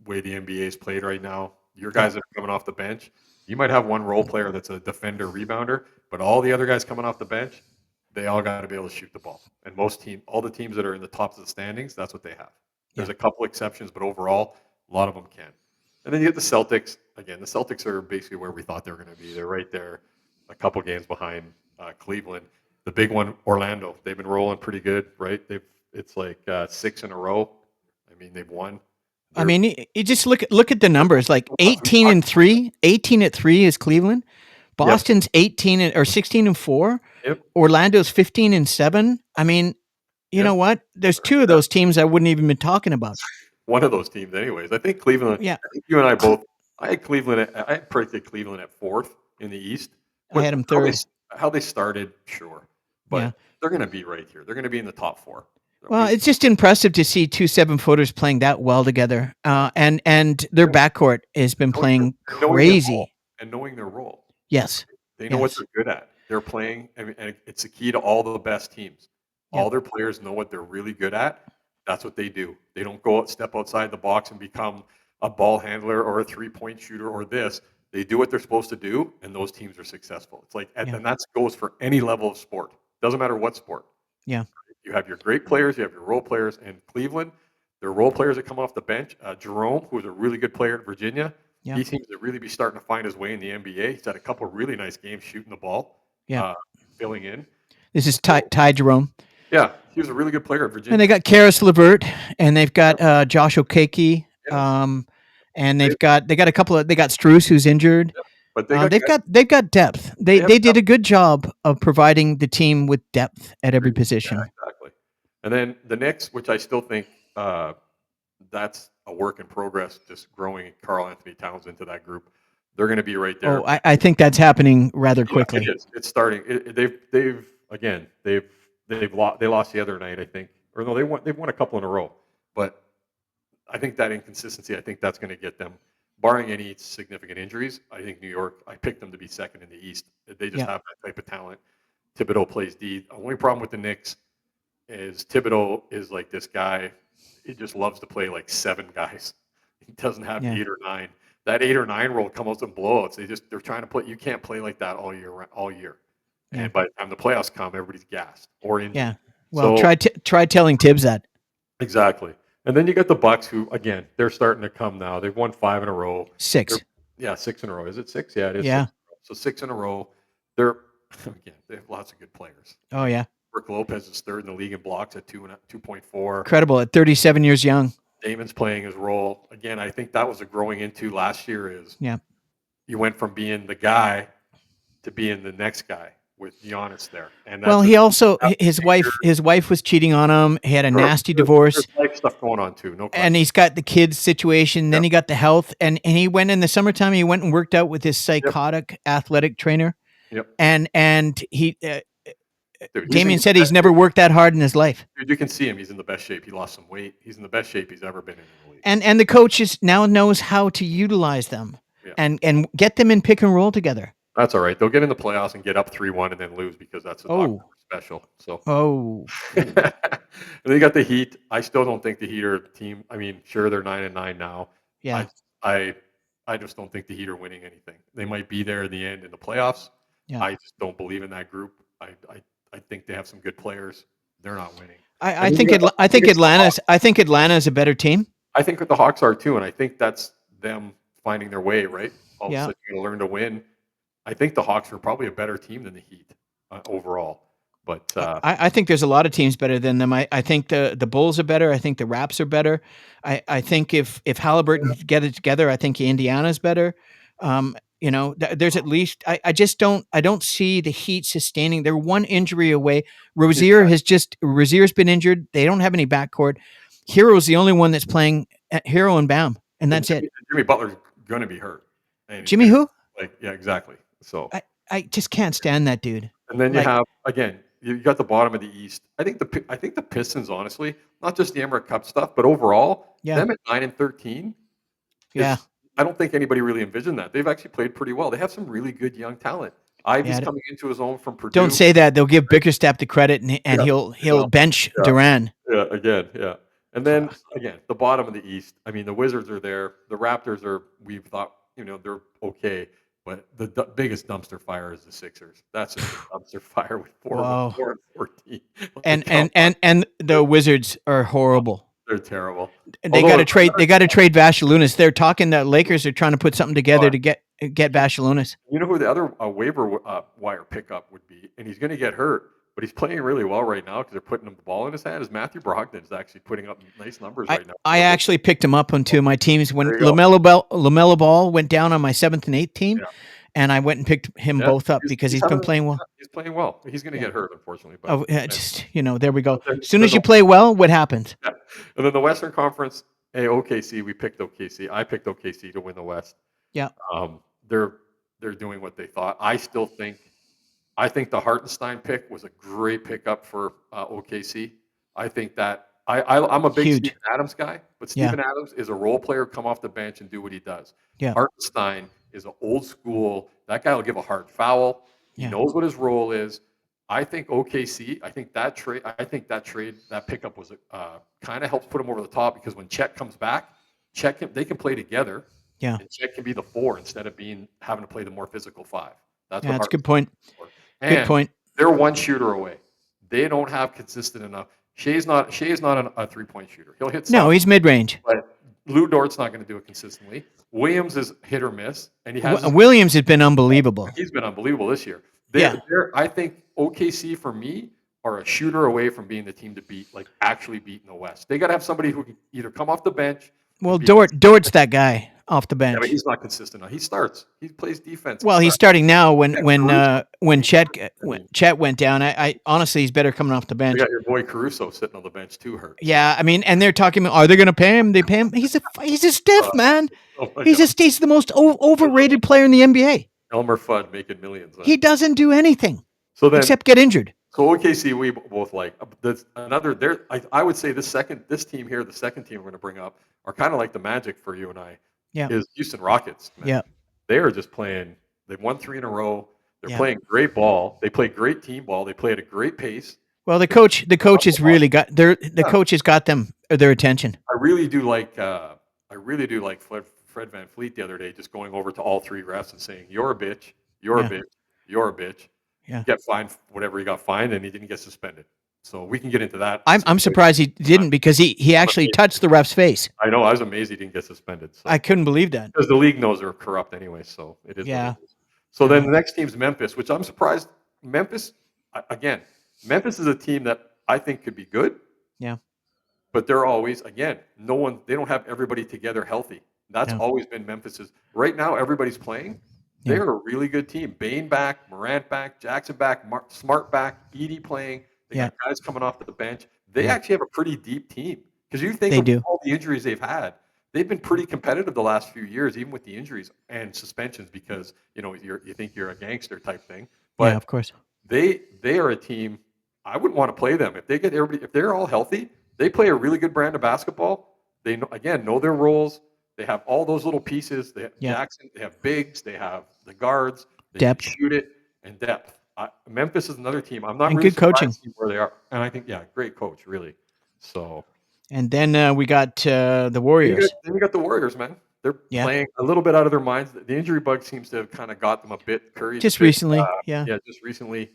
way the NBA is played right now. Your Yeah. guys that are coming off the bench, you might have one role player that's a defender, rebounder, but all the other guys coming off the bench, they all got to be able to shoot the ball. And all the teams that are in the tops of the standings, that's what they have. There's Yeah. a couple exceptions, but overall, a lot of them can. And then you get the Celtics. Again, the Celtics are basically where we thought they were going to be. They're right there, a couple games behind Cleveland. The big one, Orlando. They've been rolling pretty good, right? It's like 6 in a row. I mean, they've won. I They're mean, you just look at the numbers. Like 18-3, 18-3 is Cleveland. Yep. Boston's or 16-4. Yep. Orlando's 15-7. I mean, you know Yep. what? There's two of those teams I wouldn't even be talking about. One of those teams, anyways. I think Cleveland. Yeah, I think you and I both. I had predicted Cleveland at fourth in the East. I had But them third. how they started, sure, Yeah. but they're going to be right here. They're going to be in the top four. Well, it's just impressive to see two 7-footers playing that well together, and their backcourt has been playing knowing their role crazy. and knowing their role. Yes, They know what yes, they're good at. They're playing, and it's the key to all the best teams. yeah, All their players know what they're really good at. That's what they do. They don't step outside the box and become a ball handler or a 3-point shooter or this. They do what they're supposed to do, and those teams are successful. It's like, yeah, and that goes for any level of sport. Doesn't matter what sport. yeah, You have your great players, you have your role players, and Cleveland, their role players that come off the bench. Jerome, who is a really good player at Virginia, yeah, he seems to really be starting to find his way in the NBA. He's had a couple of really nice games shooting the ball, yeah. filling in. This is Ty Jerome, Yeah, he was a really good player at Virginia. and they got Karis LeVert, and they've got Josh Okeke, Yeah. and They, they got a couple of they got Struce, who's injured. but they got guys, They've got depth. they have They did a good job of providing the team with depth at every position. exactly. And then the Knicks, which I still think that's a work in progress, just growing Karl Anthony Towns into that group. They're going to be right there. Oh, I think that's happening rather Yeah, quickly. it is. It's starting. They lost the other night, I think, or no, they've won a couple in a row. But I think that inconsistency, I think that's going to get them, barring any significant injuries. I think New York. I picked them to be second in the East. They just have that type of talent. Thibodeau plays D. The only problem with the Knicks is Thibodeau is like this guy. He just loves to play like 7 guys. He doesn't have 8 or 9. That 8 or 9 role comes out in blowouts. They're trying to play. You can't play like that all year. Yeah. And by the time the playoffs come, everybody's gassed or injured. Yeah. Well, try telling Tibbs that. Exactly. And then you got the Bucks, who again they're starting to come now. They've won 5 in a row. 6. 6 in a row. Is it 6? Yeah, it is. Yeah. 6. So 6 in a row. They're again, they have lots of good players. Oh yeah, Brooke Lopez is third in the league in blocks at 2.4. incredible at 37 years young. Damon's playing his role again. I think that was a growing into last year. Is Yeah. you went from being the guy to being the next guy with Giannis there, and Well, that's he also that's his a major- wife was cheating on him. He had a nasty there's divorce, life stuff going on too. No question. and he's got the kids situation. Then Yep. he got the health, and he went in the summertime. He went and worked out with his Yep. psychotic athletic trainer, Yep. and he. Dude, Damien said he's never worked that hard in his life. Dude, you can see him. He's in the best shape. He lost some weight. He's in the best shape he's ever been in the league. And the coach now knows how to utilize them Yeah. and get them in pick and roll together. That's all right. They'll get in the playoffs and get up 3-1 and then lose because that's a doctor special. So and then you got the Heat. I still don't think the Heat are a team. I mean, sure, they're 9-9 now. Yeah. I just don't think the Heat are winning anything. They might be there in the end in the playoffs. Yeah. I just don't believe in that group. I think they have some good players. They're not winning. I think Atlanta's a better team. I think the Hawks are too, and I think that's them finding their way, right? All of a Yeah. sudden you're gonna learn to win. I think the Hawks are probably a better team than the Heat overall. But I think there's a lot of teams better than them. I think the Bulls are better. I think the Raps are better. I think if Halliburton could get it together, I think Indiana's better. There's at least I don't see the Heat sustaining. They're one injury away. Rozier's been injured. They don't have any backcourt. Hero's the only one that's playing at Hero and Bam, and that's it. Jimmy Butler's going to be hurt. Jimmy who? Yeah, exactly. So I just can't stand that dude. And then you have again, you got the bottom of the East. I think the Pistons, honestly, not just the Emirates Cup stuff, but overall, them at 9-13. Yeah. I don't think anybody really envisioned that. They've actually played pretty well. They have some really good young talent. Ivy's coming into his own from Purdue. Don't say that. They'll give Bickerstaff the credit, and he'll bench Duran. Yeah, again. And then again, the bottom of the East. I mean, the Wizards are there. The Raptors are. We've thought they're okay, but the biggest dumpster fire is the Sixers. That's a dumpster fire with 4 and 14. And the Wizards are horrible. They're terrible. They got to trade. They got to trade Vanciunas. They're talking that Lakers are trying to put something together to get Vanciunas. You know who the other waiver wire pickup would be, and he's going to get hurt, but he's playing really well right now because they're putting him the ball in his hand. Is Matthew Brogdon is actually putting up nice numbers right now. I actually picked him up on two of my teams when LaMelo Ball went down on my 7th and 8th team, and I went and picked him both up because he's been playing well. He's playing well. He's going to get hurt, unfortunately. But, there we go. As soon as you play well, what happens? Yeah. And then the Western Conference, OKC, we picked OKC. I picked OKC to win the West. Yeah. They're doing what they thought. I think the Hartenstein pick was a great pickup for OKC. I think that I'm a big Steven Adams guy, but Steven Adams is a role player, come off the bench and do what he does. Yeah. Hartenstein is an old school. That guy will give a hard foul. He knows what his role is. I think OKC. I think that pickup was kind of helps put him over the top because when Chet comes back, they can play together. Yeah, and Chet can be the 4 instead of having to play the more physical 5. That's a good point. Good point. They're one shooter away. They don't have consistent enough. Shea's not a 3-point shooter. He'll hit some. No, he's mid-range. But Lou Dort's not going to do it consistently. Williams is hit or miss, and Williams has been unbelievable. He's been unbelievable this year. I think OKC for me are a shooter away from being the team to beat, like actually beat in the West. They got to have somebody who can either come off the bench. Well, Dort's that guy off the bench. Yeah, but he's not consistent. He starts. He plays defense. Well, he's starting now. When Chet went down, I honestly he's better coming off the bench. You got your boy Caruso sitting on the bench too, hurt. Yeah, I mean, and they're talking about are they going to pay him? They pay him. He's a stiff man. He's the most overrated player in the NBA. Elmer Fudd making millions. He doesn't do anything except get injured. So OKC, we both like. I would say this team here, the second team we're going to bring up, are kind of like the Magic for you and I. Yeah. Is Houston Rockets. Man. Yeah. They are just playing. They've won 3 in a row. They're playing great ball. They play great team ball. They play at a great pace. Well, the coach has really got coach has got their attention. I really do like Fred VanVleet the other day, just going over to all 3 refs and saying, "You're a bitch. You're a bitch. You're a bitch." Yeah. Get fined whatever he got fined, and he didn't get suspended. So we can get into that. I'm surprised he didn't because he actually touched the ref's face. I know. I was amazed he didn't get suspended. So. I couldn't believe that Because the league knows they're corrupt anyway, so it is. Yeah. What it is. So then the next team's Memphis, which I'm surprised. Memphis, again, Memphis is a team that I think could be good. Yeah. But they're always, again, no one, they don't have everybody together healthy. That's Yeah. always been Memphis's. Right now, everybody's playing. Yeah. They're a really good team. Bain back, Morant back, Jackson back, Smart back, Edie playing. They Yeah. got guys coming off the bench. They Yeah. actually have a pretty deep team. Because you think They of do. all the injuries they've had, they've been pretty competitive the last few years, even with the injuries and suspensions, because you think you're a gangster type thing. Yeah, But of course. they are a team. I wouldn't want to play them if they get everybody. If they're all healthy, they play a really good brand of basketball. They know their roles. They have all those little pieces. They have Yeah. Jackson. They have bigs. They have the guards. They Depth. can shoot it and depth. Memphis is another team. I'm not And really good coaching. surprised to see where they are, and I think great coach, really. So And then we got the Warriors. then you got the Warriors, man. They're Yeah. playing a little bit out of their minds. The injury bug seems to have kind of got them a bit. Curry's Just a bit, recently. Yeah. just recently.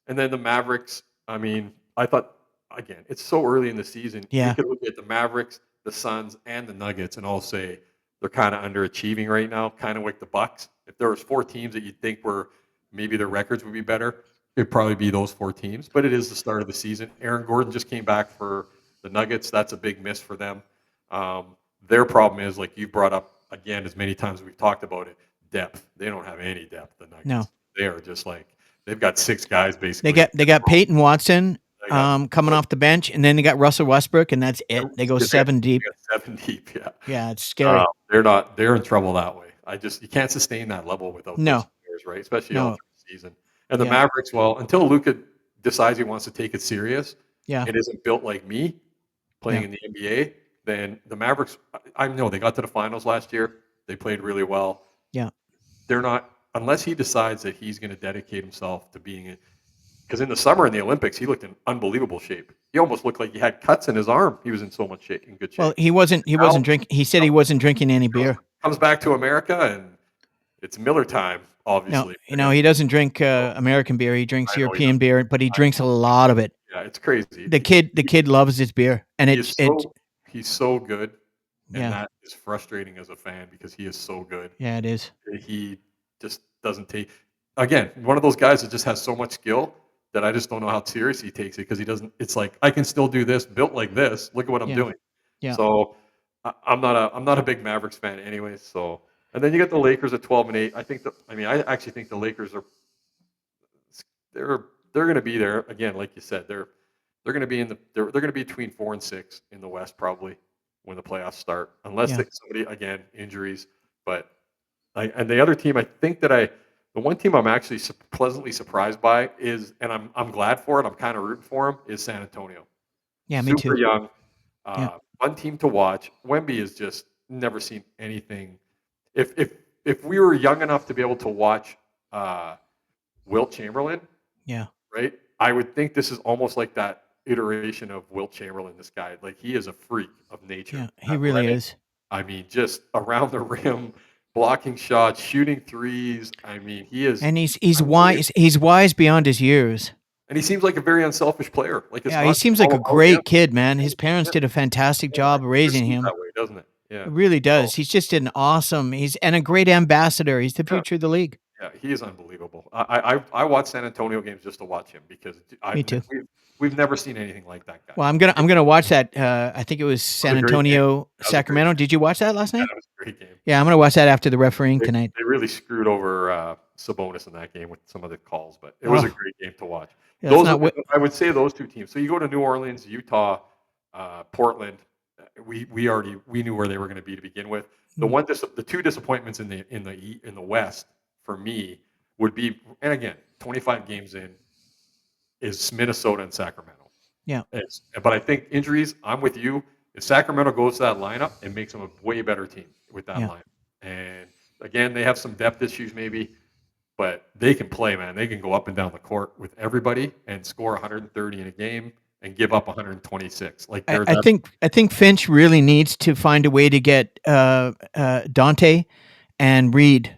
And then the Mavericks. I mean, I thought again, it's so early in the season. We Yeah. could look at the Mavericks, the Suns, and the Nuggets, and all say they're kind of underachieving right now, kind of like the Bucks. If there was 4 teams that you'd think were maybe their records would be better, it'd probably be those 4 teams. But it is the start of the season. Aaron Gordon just came back for the Nuggets. That's a big miss for them. Their problem is, like you brought up again as many times as we've talked about it, depth. They don't have any depth. The Nuggets. No. They are just like they've got 6 guys basically. They got Peyton Watson coming off the bench, and then they got Russell Westbrook, and that's it. They go 7 deep. They got 7 deep. Yeah. Yeah, it's scary. They're in trouble that way. You can't sustain that level without those players, right? Especially all through the season. And the Mavericks, well, until Luka decides he wants to take it serious, it isn't built like me playing in the NBA, then the Mavericks, I know they got to the finals last year. They played really well. Yeah. They're not, unless he decides that he's going to dedicate himself to being it. Because in the summer in the Olympics, he looked in unbelievable shape. He almost looked like he had cuts in his arm. He was in so much shape, in good shape. Well, he wasn't drinking. He said he wasn't drinking any beer. Comes back to America and it's Miller time, obviously. No, he doesn't drink American beer. He drinks European beer, but he drinks a lot of it. Yeah, it's crazy. The kid loves his beer, and he's so good, and that is frustrating as a fan because he is so good. Yeah, it is. He just doesn't take. Again, one of those guys that just has so much skill that I just don't know how serious he takes it because he doesn't. It's like I can still do this, built like this. Look at what I'm doing. Yeah. So I'm not a big Mavericks fan anyway. So and then you got the Lakers at 12-8. I actually think the Lakers are. They're going to be there again, like you said. They're going to be they're going to be between 4 and 6 in the West probably when the playoffs start, unless somebody again injuries. But and the other team, I think that the one team I'm actually pleasantly surprised by is, and I'm glad for it. I'm kind of rooting for them. Is San Antonio? Yeah, me too. Super young, fun team to watch. Wemby has just never seen anything. If we were young enough to be able to watch Wilt Chamberlain, right, I would think this is almost like that iteration of Wilt Chamberlain. This guy, like he is a freak of nature. Yeah, he really is. I mean, just around the rim. Blocking shots, shooting threes. I mean, he is, and he's wise. He's wise beyond his years. And he seems like a very unselfish player. Like he seems like a great kid, man. His parents did a fantastic job raising him. That way, doesn't it? Yeah, it really does. He's just an awesome. And a great ambassador. He's the future of the league. Yeah, he is unbelievable. I watch San Antonio games just to watch him because me too. We've never seen anything like that guy. Well, I'm gonna watch that. I think it was San Antonio, Sacramento. Did you watch that last night? That was a great game. Yeah, I'm gonna watch that after the refereeing tonight. They really screwed over Sabonis in that game with some of the calls, but it was a great game to watch. Yeah, I would say those 2 teams. So you go to New Orleans, Utah, Portland. We knew where they were going to be to begin with. The 2 disappointments in the West for me would be, and again, 25 games in, is Minnesota and Sacramento. Yeah. But I think injuries, I'm with you. If Sacramento goes to that lineup, it makes them a way better team with that lineup. And again, they have some depth issues maybe, but they can play, man. They can go up and down the court with everybody and score 130 in a game and give up 126. Like I think Finch really needs to find a way to get Dante and Reed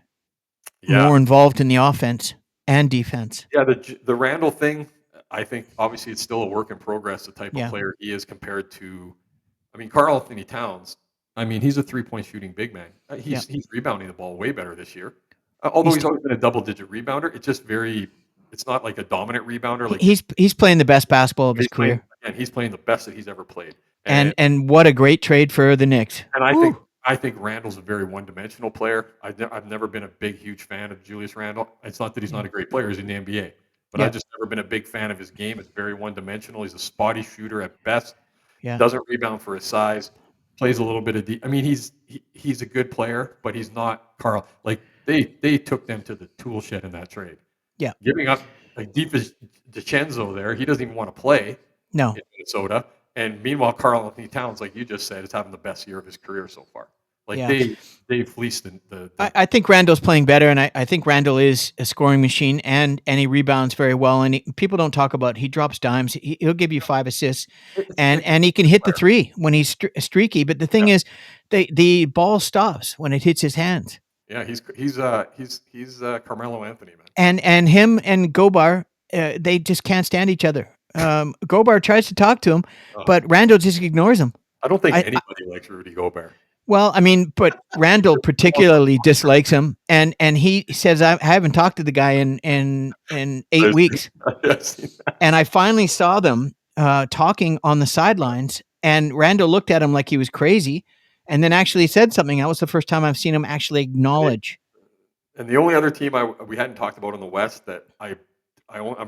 more involved in the offense and defense. Yeah, the Randall thing, I think obviously it's still a work in progress, the type of player he is compared to, Karl Anthony Towns. He's a 3-point shooting big man. He's rebounding the ball way better this year. Although He's he's always been a double-digit rebounder, it's not like a dominant rebounder, like he's playing the best basketball of his career, he's playing the best that he's ever played, and what a great trade for the Knicks. and Whew. I think Randall's a very one-dimensional player. I've never been a big, huge fan of Julius Randle. It's not that he's Yeah, not a great player; he's in the NBA, but I've yeah, just never been a big fan of his game. It's very one-dimensional. He's a spotty shooter at best. yeah, Doesn't rebound for his size. Plays a little bit of I mean, he's a good player, but he's not Carl. Like they took them to the tool shed in that trade, yeah. giving up like DiVincenzo there. He doesn't even want to play No, in Minnesota. And meanwhile, Carl Anthony Towns, like you just said, is having the best year of his career so far. Like yeah. they fleeced I think Randall's playing better, and I think Randall is a scoring machine, and he rebounds very well. And people don't talk about he drops dimes. He'll give you 5 assists, it's and like he can hit the three when he's streaky. But the thing yeah, is, the ball stops when it hits his hands. yeah, he's Carmelo Anthony, man. And him and Gobar, they just can't stand each other. Gobar tries to talk to him, Oh, but Randall just ignores him. I don't think I anybody likes Rudy Gobert. Well, I mean, but Randall particularly dislikes him, and he says I haven't talked to the guy in 8 weeks, I've seen that. and I finally saw them talking on the sidelines, and Randall looked at him like he was crazy, and then actually said something. That was the first time I've seen him actually acknowledge. And the only other team we hadn't talked about in the West that I'm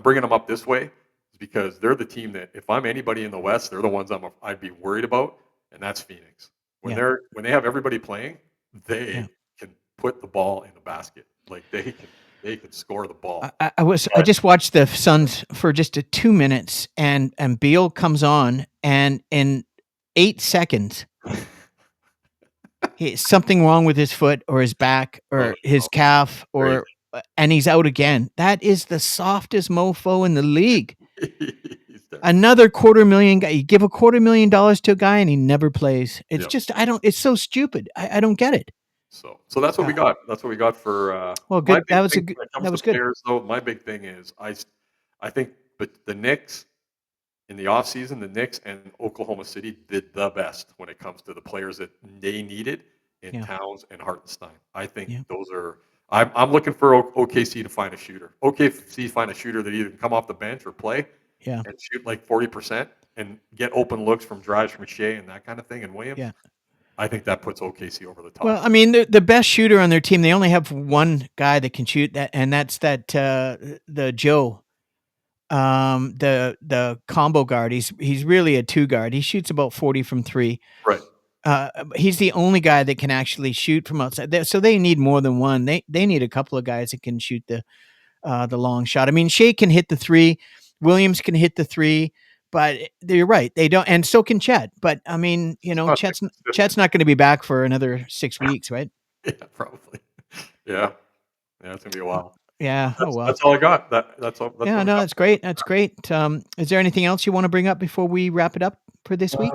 bringing them up this way is because they're the team that if I'm anybody in the West, they're the ones I'd be worried about, and that's Phoenix. Yeah, When they have everybody playing, yeah. they can put the ball in the basket. Like they can score the ball. I But just watched the Suns for just 2 minutes, and Bale comes on, and in 8 seconds something wrong with his foot or his back oh, or his calf crazy. or and he's out again. That is the softest mofo in the league. He's terrible. Another $250,000 guy. You give $250,000 to a guy and he never plays. It's Yeah. just it's so stupid. I don't get it. So that's what we Uh, got. That's what we got for well, my good. big That was thing when it comes that to was good. players. Though my big thing is I think, but the Knicks in the offseason, the Knicks and Oklahoma City did the best when it comes to the players that they needed in Yeah, Towns and Hartenstein. I think yeah, those are. I'm looking for OKC to find a shooter. OKC find a shooter that either can come off the bench or play yeah, and shoot like 40% and get open looks from drives from Shea and that kind of thing and Williams. yeah. I think that puts OKC over the Well, top. I mean, the best shooter on their team, they only have one guy that can shoot that, and that's the Joe, the combo guard. He's really a two guard. He shoots about 40 from three. Right. He's the only guy that can actually shoot from outside. So they need more than one. They need a couple of guys that can shoot the long shot. I mean, Shea can hit the three, Williams can hit the three, but you're right, they don't, and so can Chet. But I mean, It's not that Chet's consistent. not going to be back for another 6 weeks, right? Yeah, probably. Yeah. Yeah, it's gonna be a while. Yeah. Oh well. That's all I got. That's Yeah. what we No, got. that's great. That's great. Is there anything else you want to bring up before we wrap it up for this week?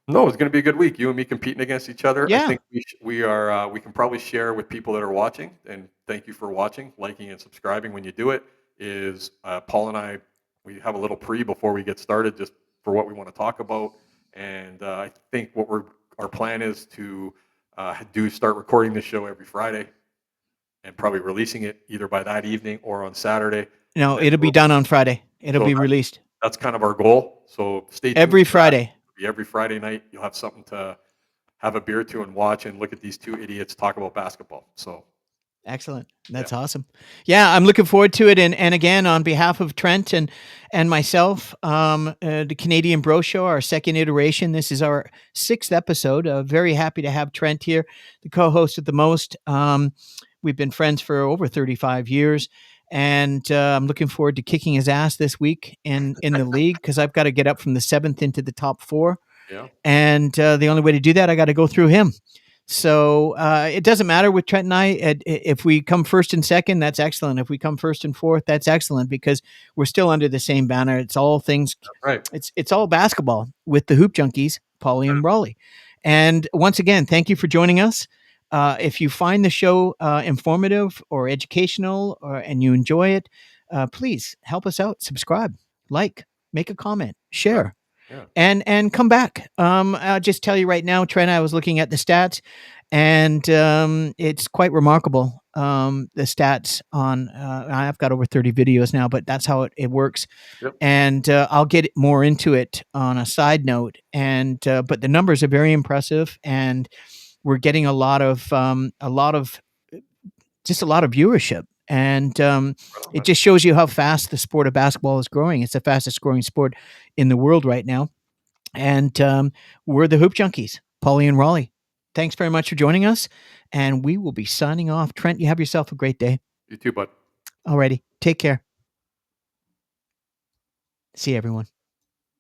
No, it's gonna be a good week. You and me competing against each other. I Yeah. think we are. We can probably share with people that are watching. And thank you for watching, liking, and subscribing. When you do it, is Paul and I. We have a little before we get started, just for what we want to talk about. And I think our plan is to start recording this show every Friday and probably releasing it either by that evening or on Saturday. And No, then it'll be done on Friday. It'll so be released that's kind of our goal. So stay tuned every for that. Friday. It'll be every Friday night. You'll have something to have a beer to and watch and look at these two idiots talk about basketball. So Excellent. yeah, That's awesome. Yeah, I'm looking forward to it. And again, on behalf of Trent and myself, the Canadian Bro Show, our second iteration. This is our 6th episode. Very happy to have Trent here, the co-host at the most. We've been friends for over 35 years. And I'm looking forward to kicking his ass this week in the league, because I've got to get up from the 7th into the top 4. yeah, And the only way to do that, I got to go through him. So it doesn't matter with Trent and I. If we come first and second, that's excellent. If we come first and fourth, that's excellent, because we're still under the same banner. It's all things. right. It's all basketball with the Hoopjunkies, Pauly and Rowley. And once again, thank you for joining us. If you find the show informative or educational, and you enjoy it, please help us out. Subscribe, like, make a comment, Right. share. Yeah. and come back. I'll just tell you right now, Trent, I was looking at the stats, and it's quite remarkable. The stats on I've got over 30 videos now, but that's how it works. Yep. And I'll get more into it on a side note. And but the numbers are very impressive, and we're getting a lot of just a lot of viewership. And Right on, it man. just shows you how fast the sport of basketball is growing. It's the fastest growing sport in the world right now. And we're the Hoop Junkies, Pauly and Rowley. Thanks very much for joining us. And we will be signing off. Trent, you have yourself a great day. You too, bud. Alrighty. Take care. See you, everyone.